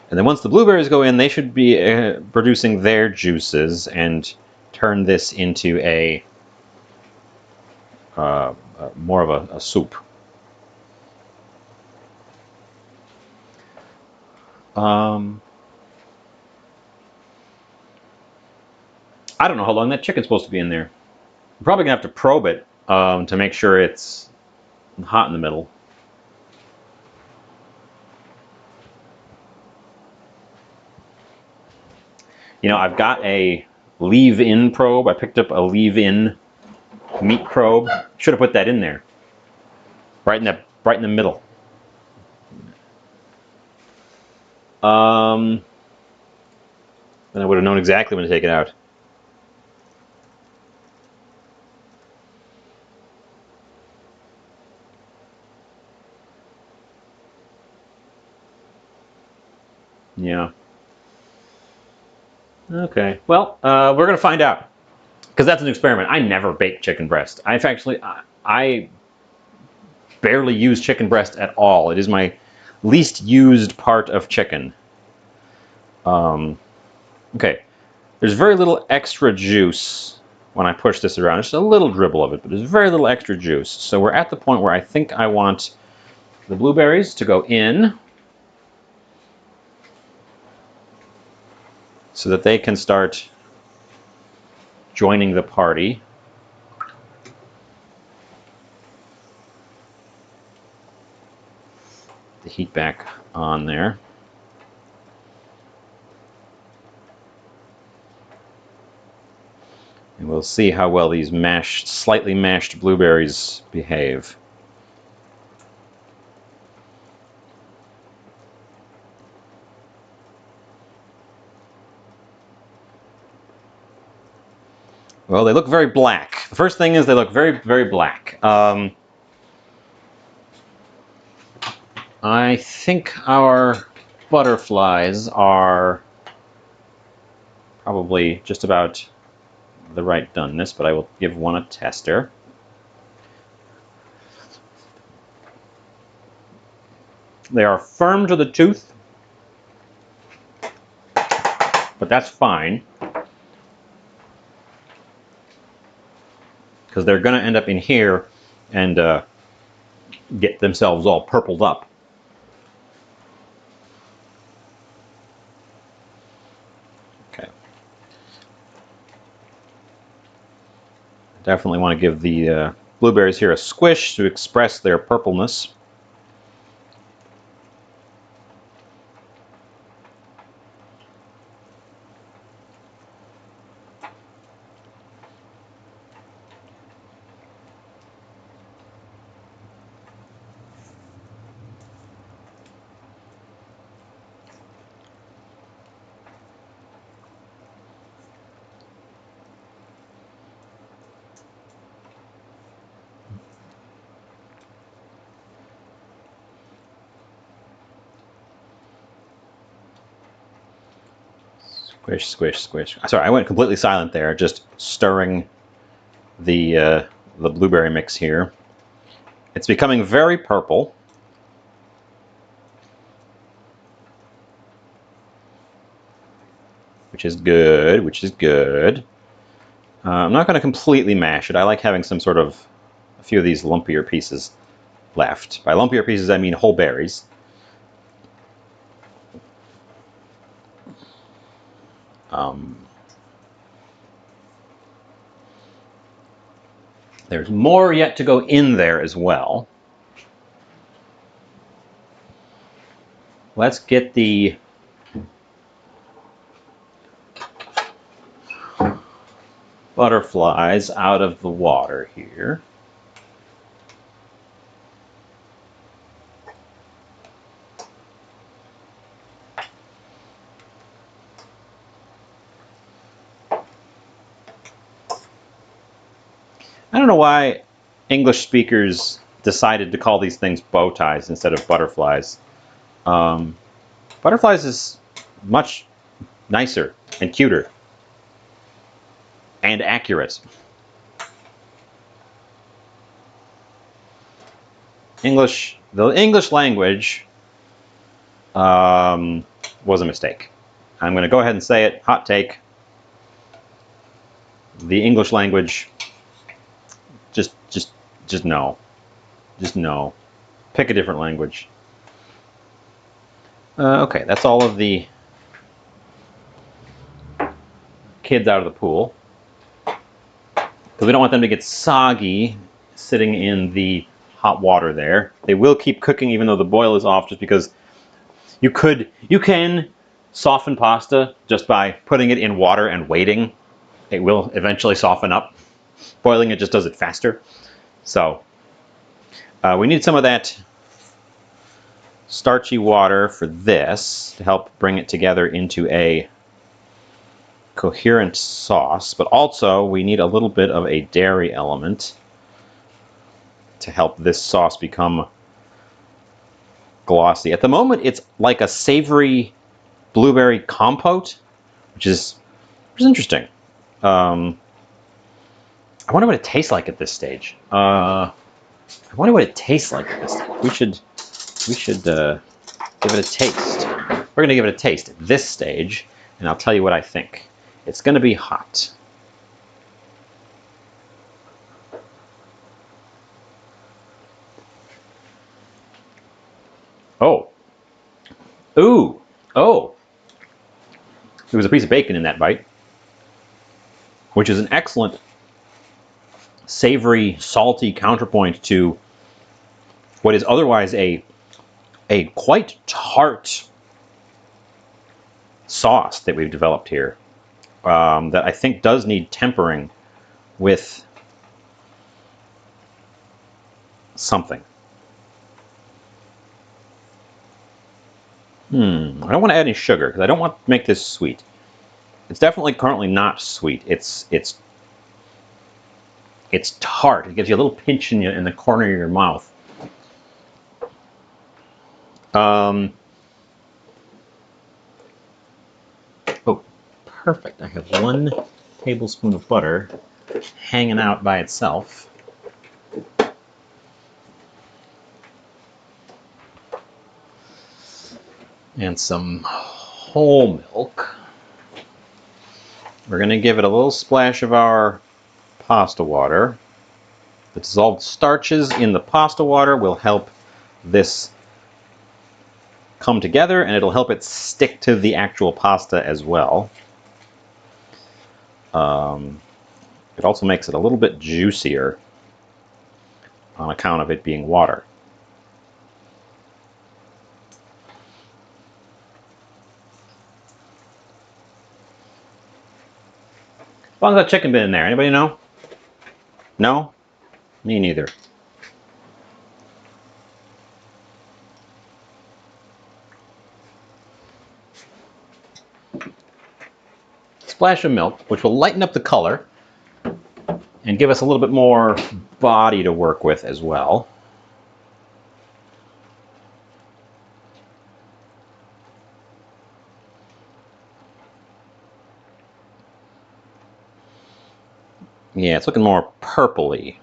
A: then once the blueberries go in, they should be producing their juices and turn this into a more of a soup. I don't know how long that chicken's supposed to be in there. I'm probably gonna have to probe it to make sure it's hot in the middle. You know, I've got a leave-in probe. I picked up a leave-in meat probe. Should have put that in there, right in the middle. Then I would have known exactly when to take it out. Yeah. Okay. Well, we're gonna find out because that's an experiment. I never bake chicken breast. I barely use chicken breast at all. It is my least used part of chicken. Okay. There's very little extra juice when I push this around. Just a little dribble of it, but there's very little extra juice. So we're at the point where I think I want the blueberries to go in so that they can start joining the party. The heat back on there. And we'll see how well these slightly mashed blueberries behave. Well, they look very black. The first thing is they look very, very black. I think our butterflies are probably just about the right doneness, but I will give one a tester. They are firm to the tooth, but that's fine because they're going to end up in here and get themselves all purpled up. Okay. Definitely want to give the blueberries here a squish to express their purpleness. Squish, squish, squish. Sorry, I went completely silent there, just stirring the blueberry mix here. It's becoming very purple. Which is good, which is good. I'm not going to completely mash it. I like having a few of these lumpier pieces left. By lumpier pieces, I mean whole berries. There's more yet to go in there as well. Let's get the butterflies out of the water here. I don't know why English speakers decided to call these things bow ties instead of butterflies. Butterflies is much nicer and cuter and accurate. The English language was a mistake. I'm going to go ahead and say it. Hot take. The English language, just no. Just no. Pick a different language. Okay, that's all of the kids out of the pool. because we don't want them to get soggy sitting in the hot water there. They will keep cooking even though the boil is off, just because you can soften pasta just by putting it in water and waiting. It will eventually soften up. Boiling it just does it faster. So we need some of that starchy water for this to help bring it together into a coherent sauce, but also we need a little bit of a dairy element to help this sauce become glossy. At the moment, it's like a savory blueberry compote, which is interesting. I wonder what it tastes like at this stage. I wonder what it tastes like at this stage. We should give it a taste. We're going to give it a taste at this stage, and I'll tell you what I think. It's going to be hot. Oh. Ooh. Oh. There was a piece of bacon in that bite, which is an excellent savory, salty counterpoint to what is otherwise a quite tart sauce that we've developed here, that I think does need tempering with something. I don't want to add any sugar because I don't want to make this sweet. It's definitely currently not sweet. It's tart. It gives you a little pinch in the corner of your mouth. Oh, perfect. I have 1 tablespoon of butter hanging out by itself. And some whole milk. We're going to give it a little splash of our pasta water. The dissolved starches in the pasta water will help this come together, and it'll help it stick to the actual pasta as well. It also makes it a little bit juicier on account of it being water. How long has that chicken been in there? Anybody know? No? Me neither. Splash of milk, which will lighten up the color and give us a little bit more body to work with as well. Yeah, it's looking more purpley.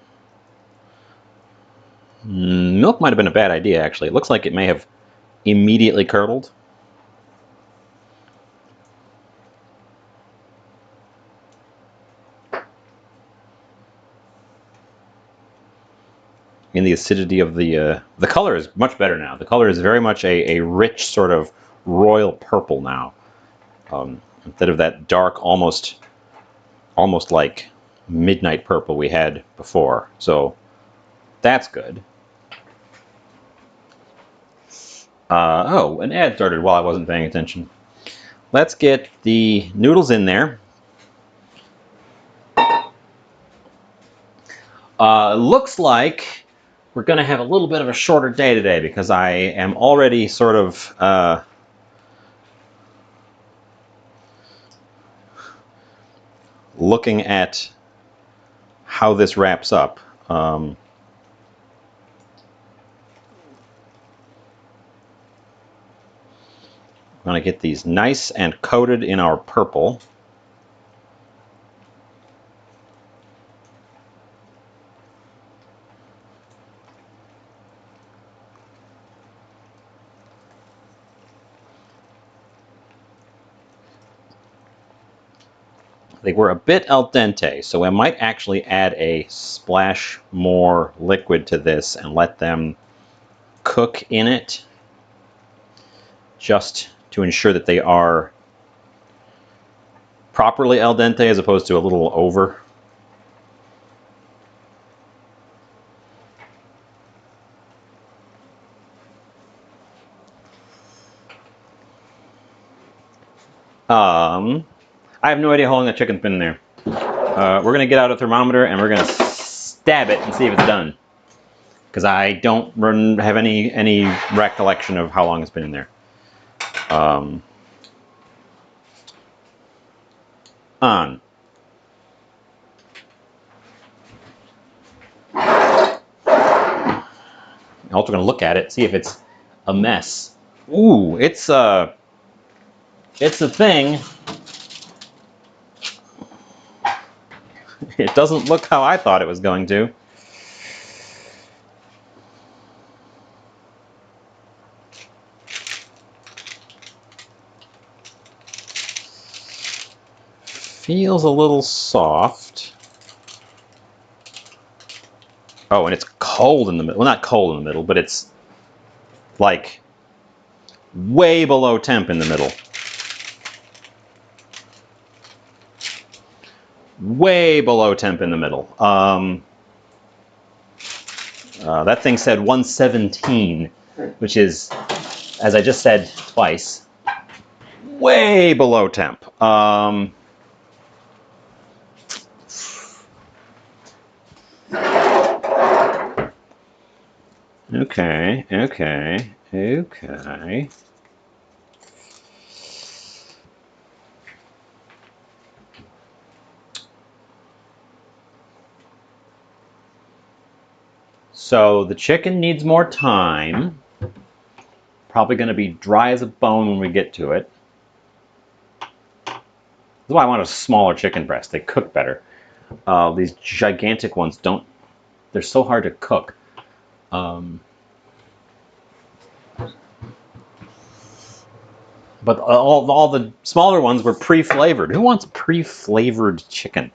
A: Milk might have been a bad idea, actually. It looks like it may have immediately curdled. In the acidity of the color is much better now. The color is very much a rich sort of royal purple now, instead of that dark, almost like midnight purple we had before. So that's good. Oh, an ad started while I wasn't paying attention. Let's get the noodles in there. Looks like we're going to have a little bit of a shorter day today because I am already sort of looking at how this wraps up. I'm going to get these nice and coated in our purple. They were a bit al dente, so I might actually add a splash more liquid to this and let them cook in it, just to ensure that they are properly al dente as opposed to a little over. I have no idea how long that chicken's been in there. We're gonna get out a thermometer and we're gonna stab it and see if it's done. Because I don't have any recollection of how long it's been in there. On. I'm also gonna look at it, see if it's a mess. Ooh, it's a thing. It doesn't look how I thought it was going to. Feels a little soft. Oh, and it's cold in the middle. Well, not cold in the middle, but it's like way below temp in the middle. Way below temp in the middle. That thing said 117, which is, as I just said twice, way below temp. Okay. So the chicken needs more time. Probably going to be dry as a bone when we get to it. That's why I want a smaller chicken breast. They cook better. These gigantic ones don't. They're so hard to cook. But all the smaller ones were pre-flavored. Who wants pre-flavored chicken?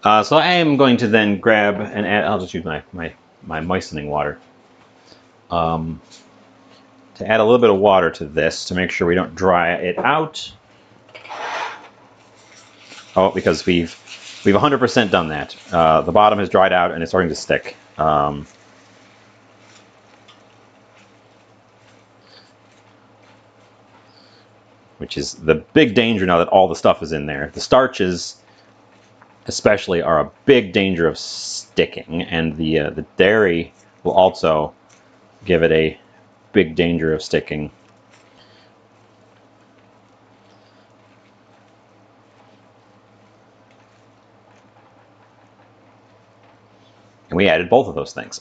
A: So I am going to then grab and add. I'll just use my moistening water. To add a little bit of water to this to make sure we don't dry it out. Oh, because we've 100% done that. The bottom has dried out and it's starting to stick. Which is the big danger now that all the stuff is in there. The starches, especially, are a big danger of sticking, and the dairy will also give it a big danger of sticking. And we added both of those things.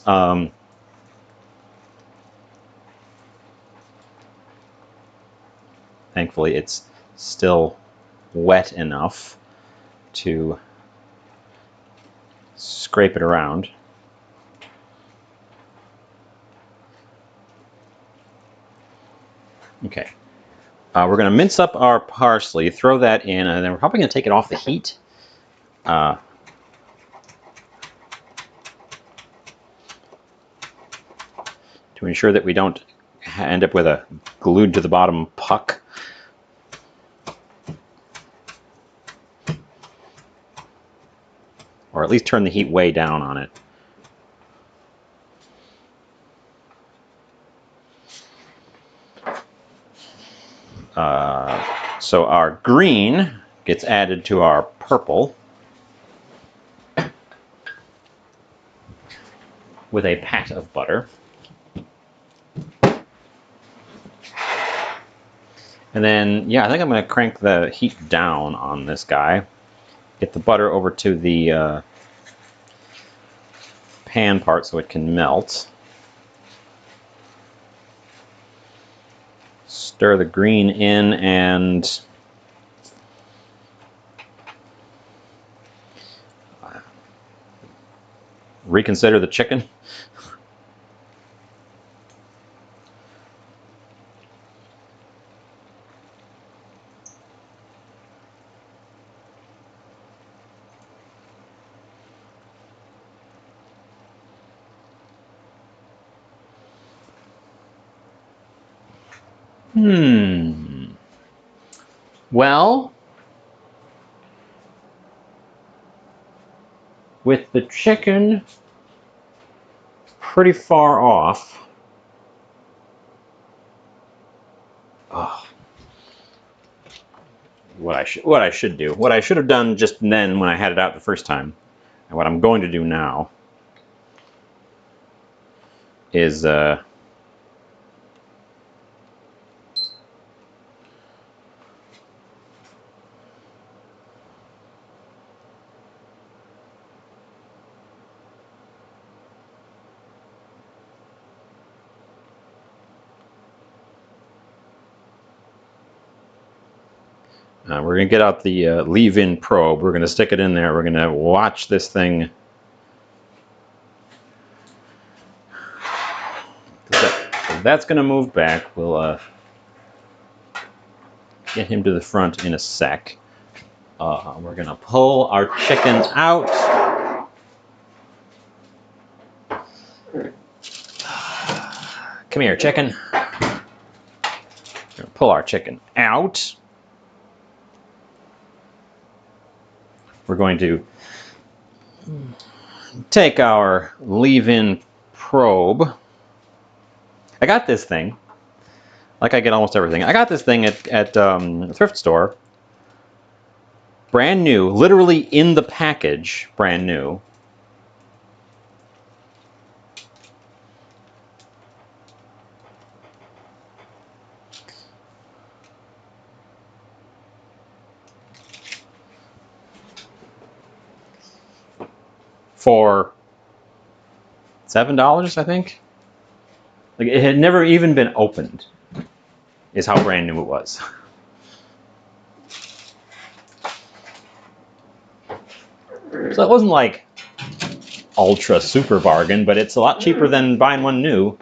A: Thankfully, it's still wet enough to scrape it around. Okay. We're going to mince up our parsley, throw that in, and then we're probably going to take it off the heat. To ensure that we don't end up with a glued to the bottom puck. Or at least turn the heat way down on it. So our green gets added to our purple with a pat of butter. And then, yeah, I think I'm going to crank the heat down on this guy. Get the butter over to the pan part so it can melt. Stir the green in and reconsider the chicken. Well, with the chicken pretty far off. Oh. What I should do. What I should have done just then when I had it out the first time, and what I'm going to do now is we're going to get out the leave-in probe. We're going to stick it in there. We're going to watch this thing. That's going to move back. We'll get him to the front in a sec. We're going to pull our chicken out. Come here, chicken. We're going to pull our chicken out. We're going to take our leave-in probe. I got this thing, like I get almost everything. I got this thing at a thrift store, brand new, literally in the package, brand new. For $7, I think. Like, it had never even been opened, is how brand new it was. So it wasn't like ultra super bargain, but it's a lot cheaper than buying one new.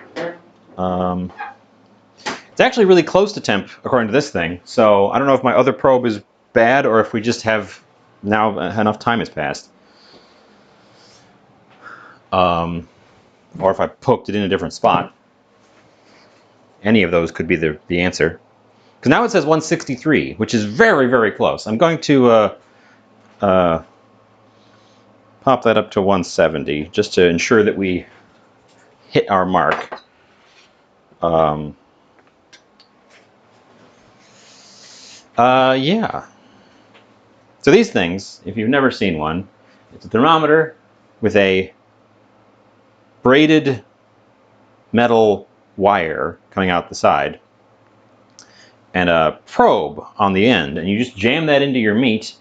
A: It's actually really close to temp, according to this thing. So I don't know if my other probe is bad or if we just have now enough time has passed. Or if I poked it in a different spot. Any of those could be the answer. Because now it says 163, which is very, very close. I'm going to pop that up to 170, just to ensure that we hit our mark. Yeah. So these things, if you've never seen one, it's a thermometer with a braided metal wire coming out the side and a probe on the end, and you just jam that into your meat,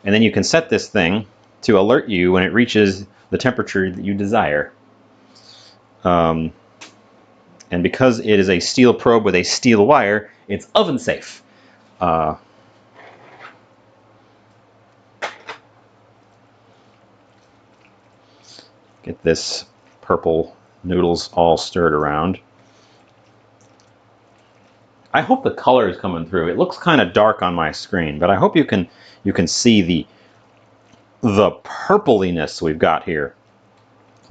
A: and then you can set this thing to alert you when it reaches the temperature that you desire. And because it is a steel probe with a steel wire, it's oven safe. Get this purple noodles all stirred around. I hope the color is coming through. It looks kind of dark on my screen, but I hope you can see the purpliness we've got here.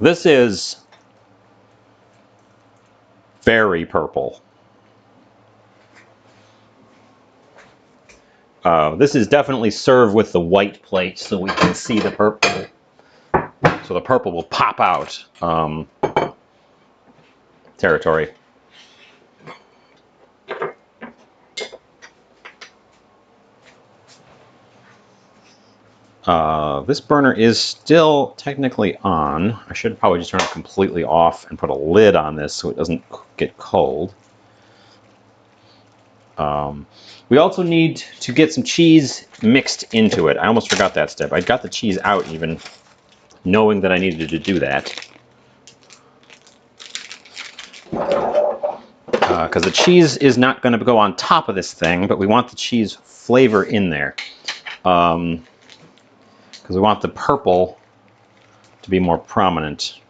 A: This is very purple. This is definitely served with the white plate so we can see the purple. So the purple will pop out territory. This burner is still technically on. I should probably just turn it completely off and put a lid on this so it doesn't get cold. We also need to get some cheese mixed into it. I almost forgot that step. I got the cheese out even, knowing that I needed to do that. Because the cheese is not going to go on top of this thing, but we want the cheese flavor in there. Because we want the purple to be more prominent.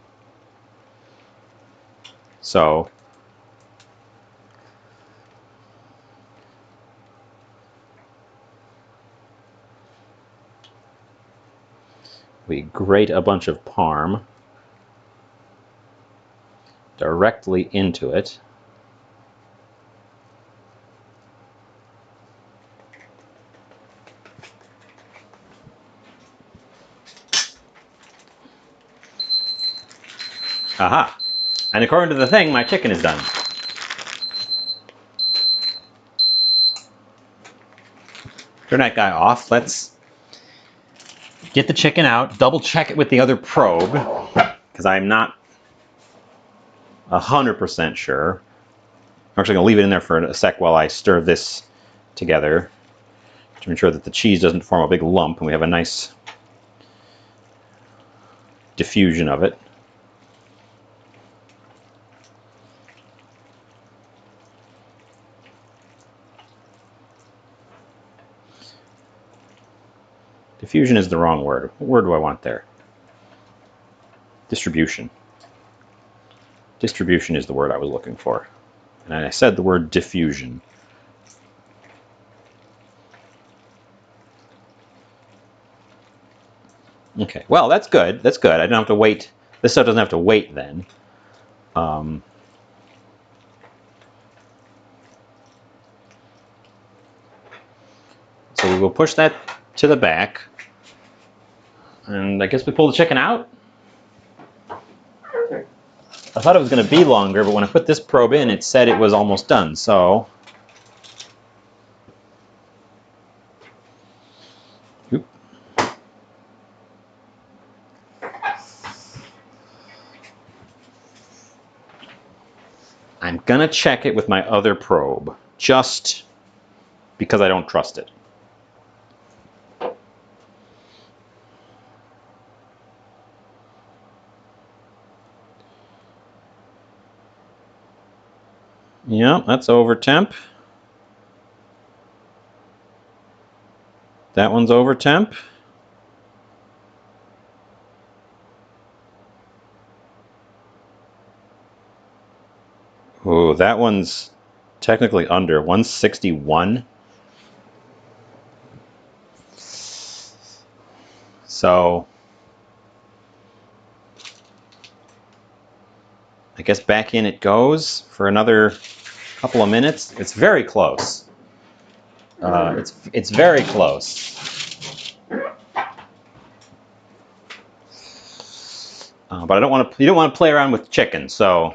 A: So we grate a bunch of parm directly into it. Aha. And according to the thing, my chicken is done. Turn that guy off. Let's get the chicken out, double check it with the other probe, because I'm not 100% sure. I'm actually going to leave it in there for a sec while I stir this together to ensure that the cheese doesn't form a big lump and we have a nice diffusion of it. Diffusion is the wrong word. What word do I want there? Distribution. Distribution is the word I was looking for. And I said the word diffusion. Okay, well, that's good. That's good. I don't have to wait. This stuff doesn't have to wait then. So we will push that to the back. And I guess we pull the chicken out. I thought it was going to be longer, but when I put this probe in, it said it was almost done. So, oop. I'm going to check it with my other probe, just because I don't trust it. Yeah, that's over temp. That one's over temp. Oh, that one's technically under 161. So I guess back in it goes for another couple of minutes. It's very close. It's very close. But I don't want to. You don't want to play around with chicken, so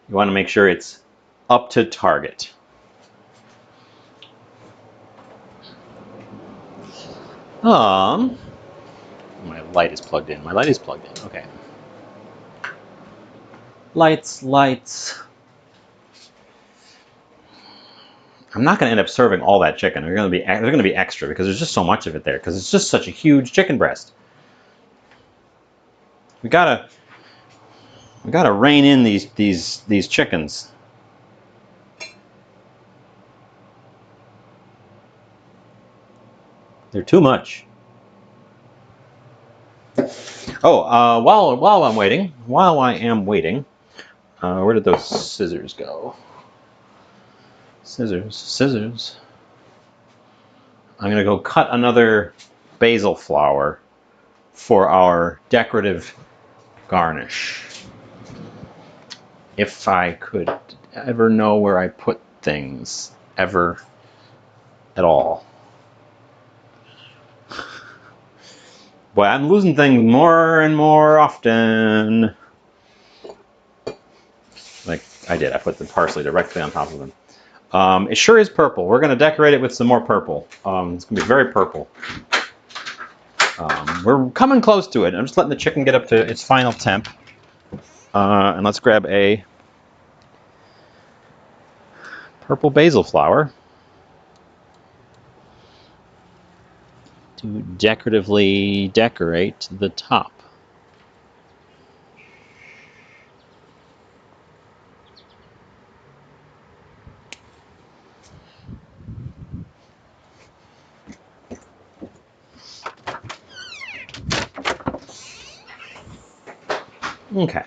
A: you want to make sure it's up to target. My light is plugged in. My light is plugged in. Okay. Lights. I'm not going to end up serving all that chicken. They're going to be extra because there's just so much of it there because it's just such a huge chicken breast. We gotta rein in these chickens. They're too much. Oh, while I am waiting, where did those scissors go? Scissors. I'm gonna go cut another basil flower for our decorative garnish. If I could ever know where I put things, ever at all. Boy, I'm losing things more and more often. Like I did, I put the parsley directly on top of them. It sure is purple. We're gonna decorate it with some more purple. It's gonna be very purple. We're coming close to it. I'm just letting the chicken get up to its final temp. And let's grab a purple basil flower to decoratively decorate the top. Okay.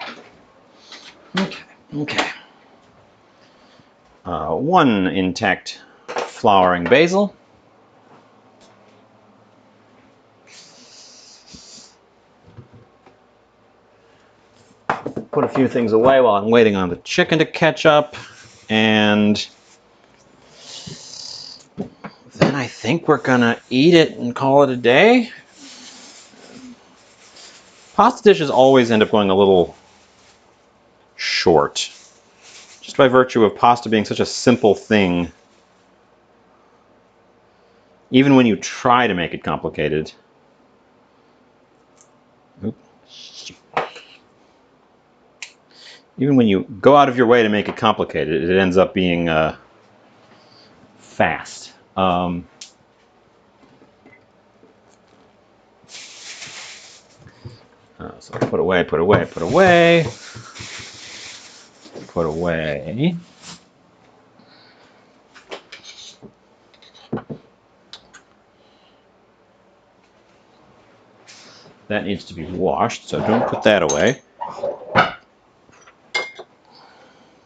A: One intact flowering basil. Put a few things away while I'm waiting on the chicken to catch up. And then I think we're gonna eat it and call it a day. Pasta dishes always end up going a little short, just by virtue of pasta being such a simple thing. Even when you try to make it complicated. Even when you go out of your way to make it complicated, it ends up being fast. So put away, put away, put away, put away. That needs to be washed, so don't put that away.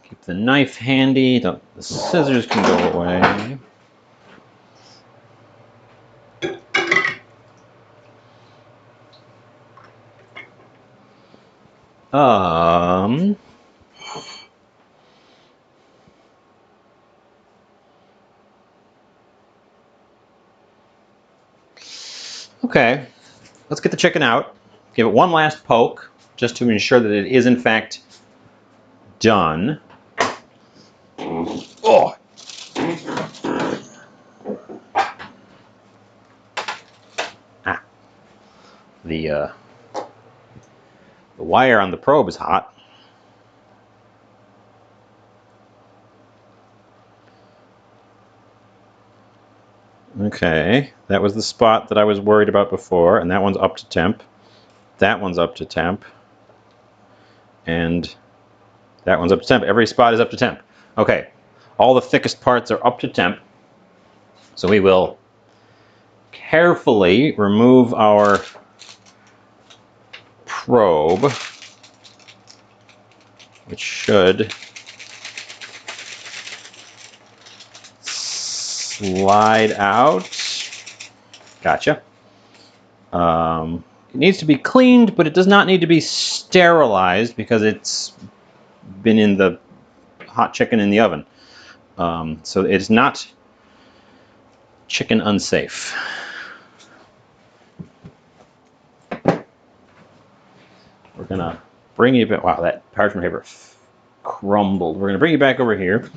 A: Keep the knife handy. The scissors can go away. Okay, let's get the chicken out. Give it one last poke, just to ensure that it is in fact done. Oh! Ah. The wire on the probe is hot. Okay, that was the spot that I was worried about before, and that one's up to temp. That one's up to temp. And that one's up to temp. Every spot is up to temp. Okay, all the thickest parts are up to temp. So we will carefully remove our probe, which should slide out. Gotcha. It needs to be cleaned, but it does not need to be sterilized because it's been in the hot chicken in the oven. So it's not chicken unsafe. We're gonna bring you back. Wow, that parchment paper crumbled. We're gonna bring you back over here,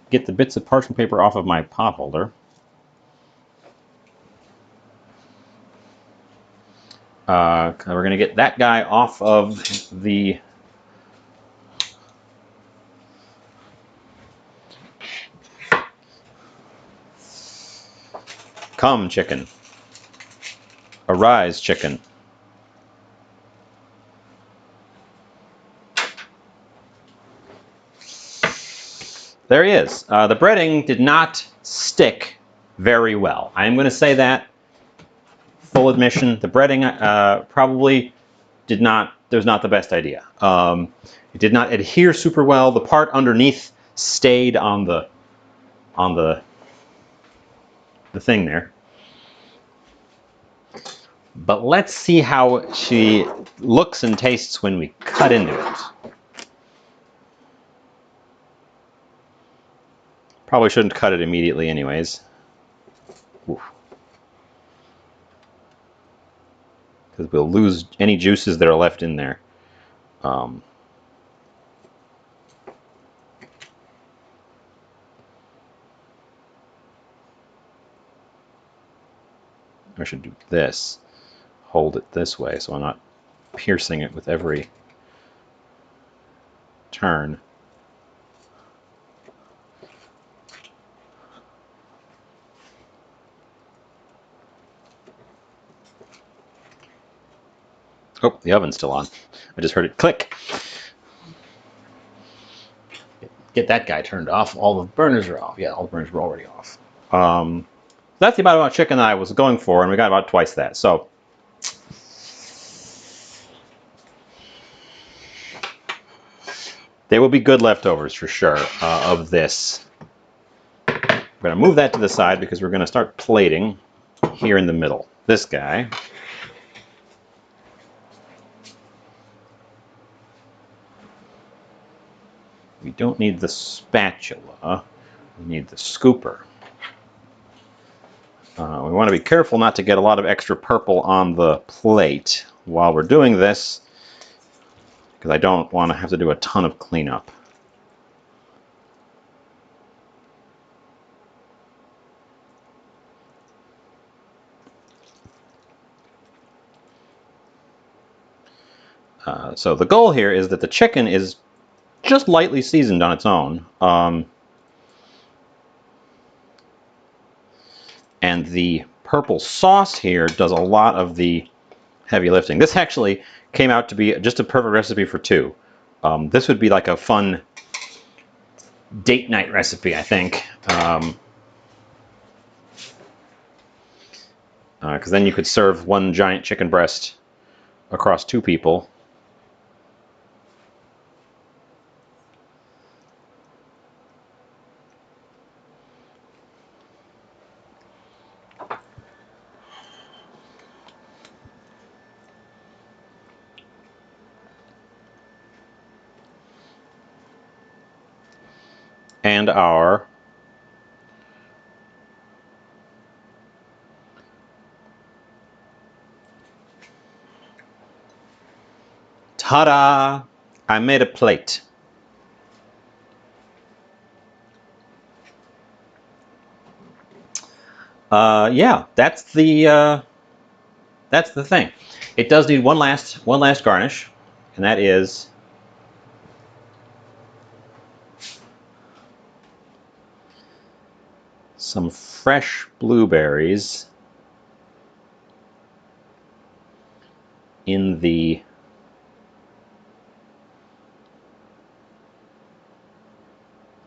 A: get the bits of parchment paper off of my pot holder. We're going to get that guy off of the come chicken. Arise chicken. There he is. The breading did not stick very well. I'm going to say that. Full admission, the breading probably did not, it was not the best idea. It did not adhere super well. The part underneath stayed on the thing there. But let's see how she looks and tastes when we cut into it. Probably shouldn't cut it immediately anyways. Because we'll lose any juices that are left in there. I should do this. Hold it this way so I'm not piercing it with every turn. Oh, the oven's still on. I just heard it click. Get that guy turned off. All the burners are off. Yeah, all the burners were already off. That's the amount of chicken that I was going for, and we got about twice that. So there will be good leftovers for sure of this. I'm going to move that to the side because we're going to start plating here in the middle. This guy. We don't need the spatula. We need the scooper. We want to be careful not to get a lot of extra purple on the plate while we're doing this, because I don't want to have to do a ton of cleanup. So the goal here is that the chicken is just lightly seasoned on its own. And the purple sauce here does a lot of the heavy lifting. This actually came out to be just a perfect recipe for two. This would be like a fun date night recipe, I think. Because then you could serve one giant chicken breast across two people. And our ta-da! I made a plate. Yeah, that's the thing. It does need one last garnish, and that is some fresh blueberries in the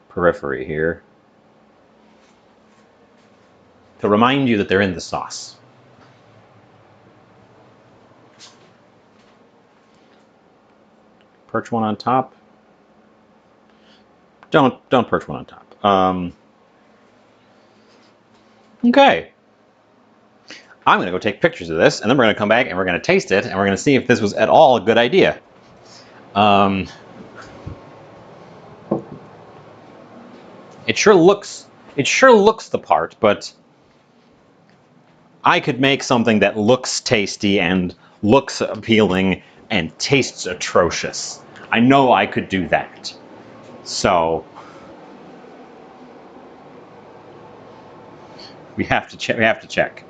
A: periphery here to remind you that they're in the sauce. Perch one on top. Don't perch one on top. Okay. I'm going to go take pictures of this, and then we're going to come back and we're going to taste it, and we're going to see if this was at all a good idea. It sure looks the part, but I could make something that looks tasty and looks appealing and tastes atrocious. I know I could do that. So we have to check.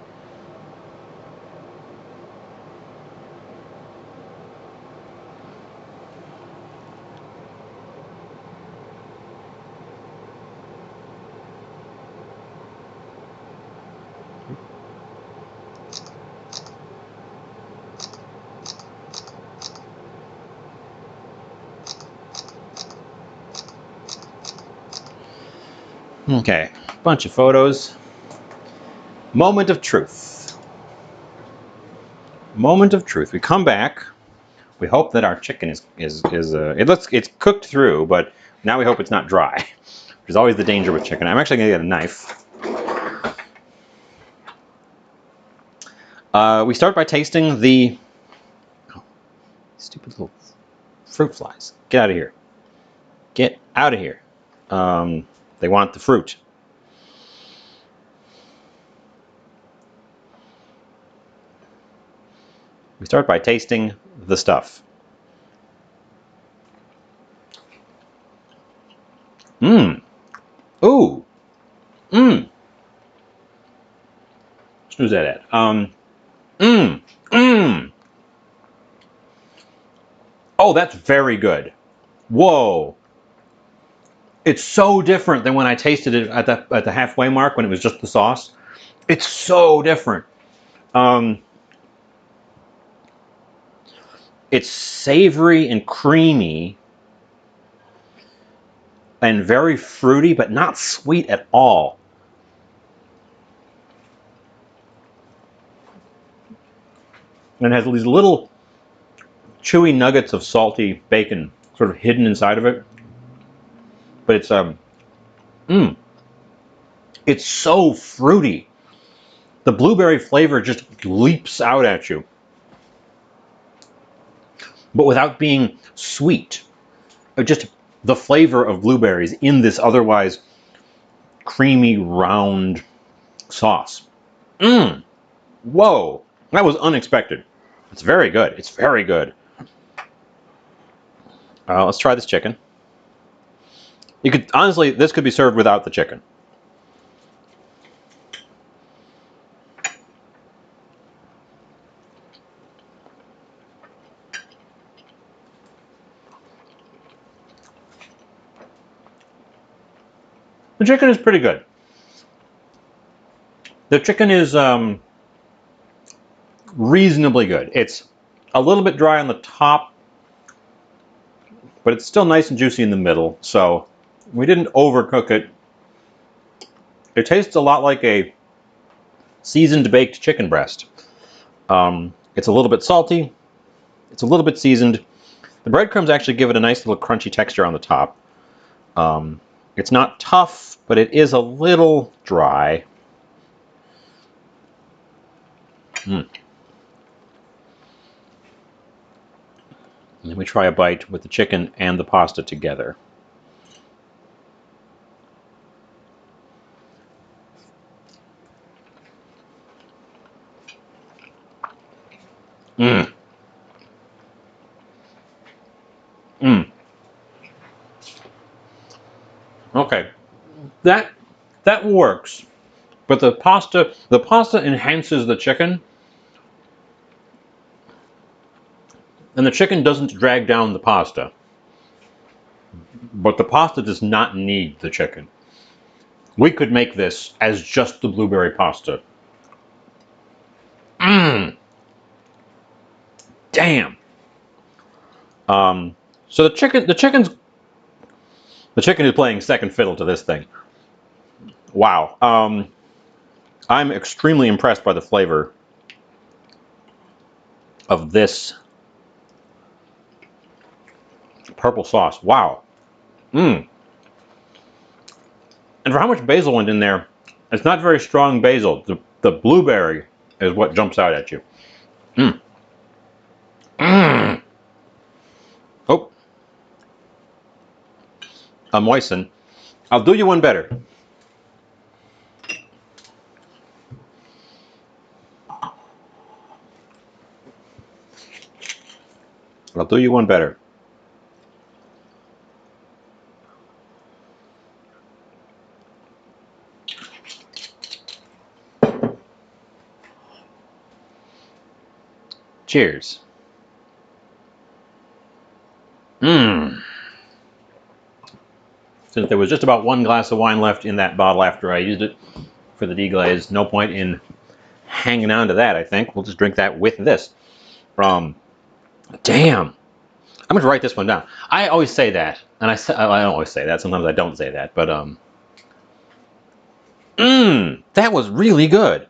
A: Okay, bunch of photos. Moment of truth. Moment of truth. We come back. We hope that our chicken is it's cooked through, but now we hope it's not dry. There's always the danger with chicken. I'm actually going to get a knife. We start by tasting the stupid little fruit flies. Get out of here. Get out of here. They want the fruit. We start by tasting the stuff. Mmm. Ooh. Mmm. Who's that at? Mmm. Mmm. Oh, that's very good. Whoa. It's so different than when I tasted it at the halfway mark when it was just the sauce. It's so different. It's savory and creamy and very fruity, but not sweet at all. And it has these little chewy nuggets of salty bacon sort of hidden inside of it. But it's so fruity. The blueberry flavor just leaps out at you, but without being sweet. Just the flavor of blueberries in this otherwise creamy, round sauce. Whoa, that was unexpected. It's very good. It's very good. Let's try this chicken. You could honestly, this could be served without the chicken. The chicken is pretty good. The chicken is reasonably good. It's a little bit dry on the top, but it's still nice and juicy in the middle. So we didn't overcook it. It tastes a lot like a seasoned baked chicken breast. It's a little bit salty. It's a little bit seasoned. The breadcrumbs actually give it a nice little crunchy texture on the top. It's not tough, but it is a little dry. Let me try a bite with the chicken and the pasta together. Mmm. Mmm. Okay, that works, but the pasta enhances the chicken, and the chicken doesn't drag down the pasta. But the pasta does not need the chicken. We could make this as just the blueberry pasta. Mmm. Damn. So the chicken is playing second fiddle to this thing. Wow. I'm extremely impressed by the flavor of this purple sauce. Wow. Mmm. And for how much basil went in there, it's not very strong basil. The blueberry is what jumps out at you. Mmm. Mmm. Oh. I'll moisten. I'll do you one better. I'll do you one better. Cheers. Mmm. Since there was just about one glass of wine left in that bottle after I used it for the deglaze, no point in hanging on to that, I think. We'll just drink that with this. Damn. I'm going to write this one down. I always say that, and I don't always say that. Sometimes I don't say that, but that was really good.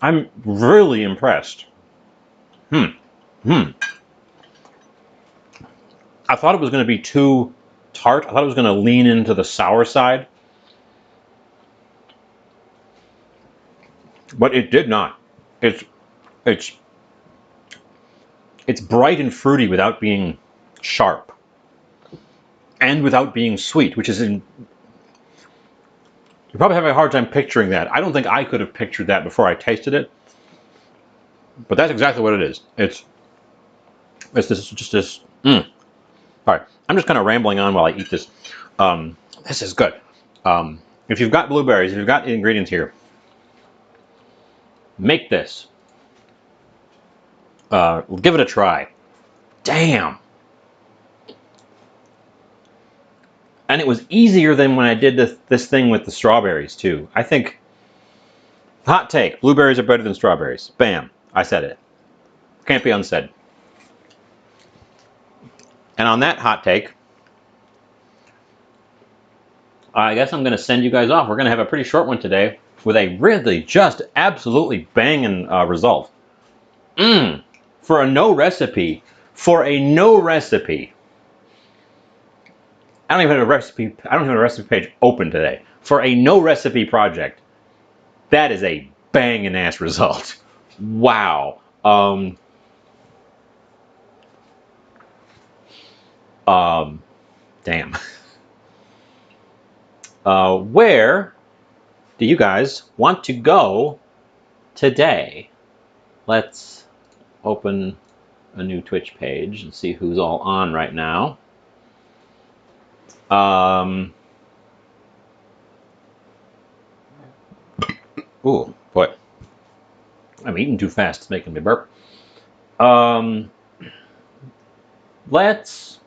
A: I'm really impressed. I thought it was going to be too tart. I thought it was going to lean into the sour side, but it did not. It's bright and fruity without being sharp, and without being sweet, which is in. You probably have a hard time picturing that. I don't think I could have pictured that before I tasted it, but that's exactly what it is. It's just this. All right, I'm just kind of rambling on while I eat this. This is good. If you've got blueberries, if you've got the ingredients here, make this. Give it a try. Damn. And it was easier than when I did this thing with the strawberries too. I think, hot take, blueberries are better than strawberries. Bam, I said it. Can't be unsaid. And on that hot take, I guess I'm going to send you guys off. We're going to have a pretty short one today with a really just absolutely banging result. For a no recipe, I don't even have a recipe. I don't have a recipe page open today. For a no recipe project, that is a banging ass result. Wow. Damn. Where do you guys want to go today? Let's open a new Twitch page and see who's all on right now. Ooh, boy. I'm eating too fast. It's making me burp. Let's...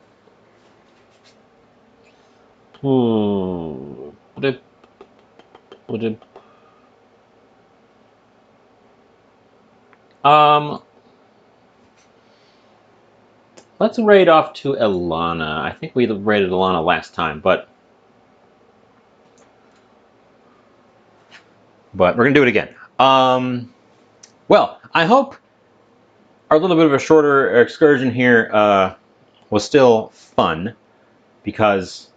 A: Let's raid off to Ilana. I think we raided Ilana last time, but we're gonna do it again. Well, I hope our little bit of a shorter excursion here was still fun, because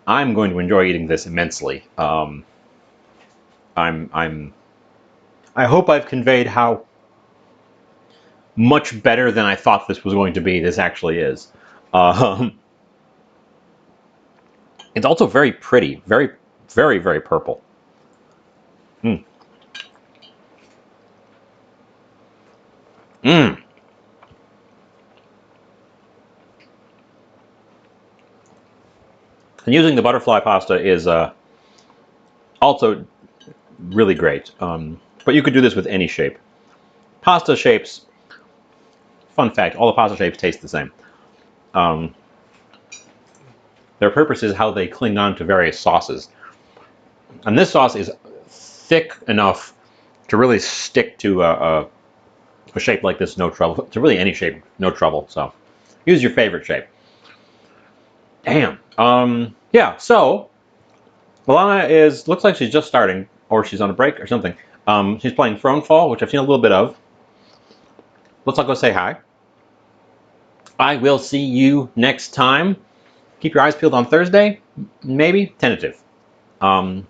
A: I'm going to enjoy eating this immensely. I hope I've conveyed how much better than I thought this was going to be this actually is. It's also very pretty, very, very, very purple. And using the butterfly pasta is also really great. But you could do this with any shape. Pasta shapes, fun fact, all the pasta shapes taste the same. Their purpose is how they cling on to various sauces. And this sauce is thick enough to really stick to a shape like this, no trouble. To really any shape, no trouble. So use your favorite shape. Damn. Yeah, so Alana looks like she's just starting, or she's on a break or something. She's playing Thronefall, which I've seen a little bit of. Let's all go say hi. I will see you next time. Keep your eyes peeled on Thursday, maybe. Tentative. Bye.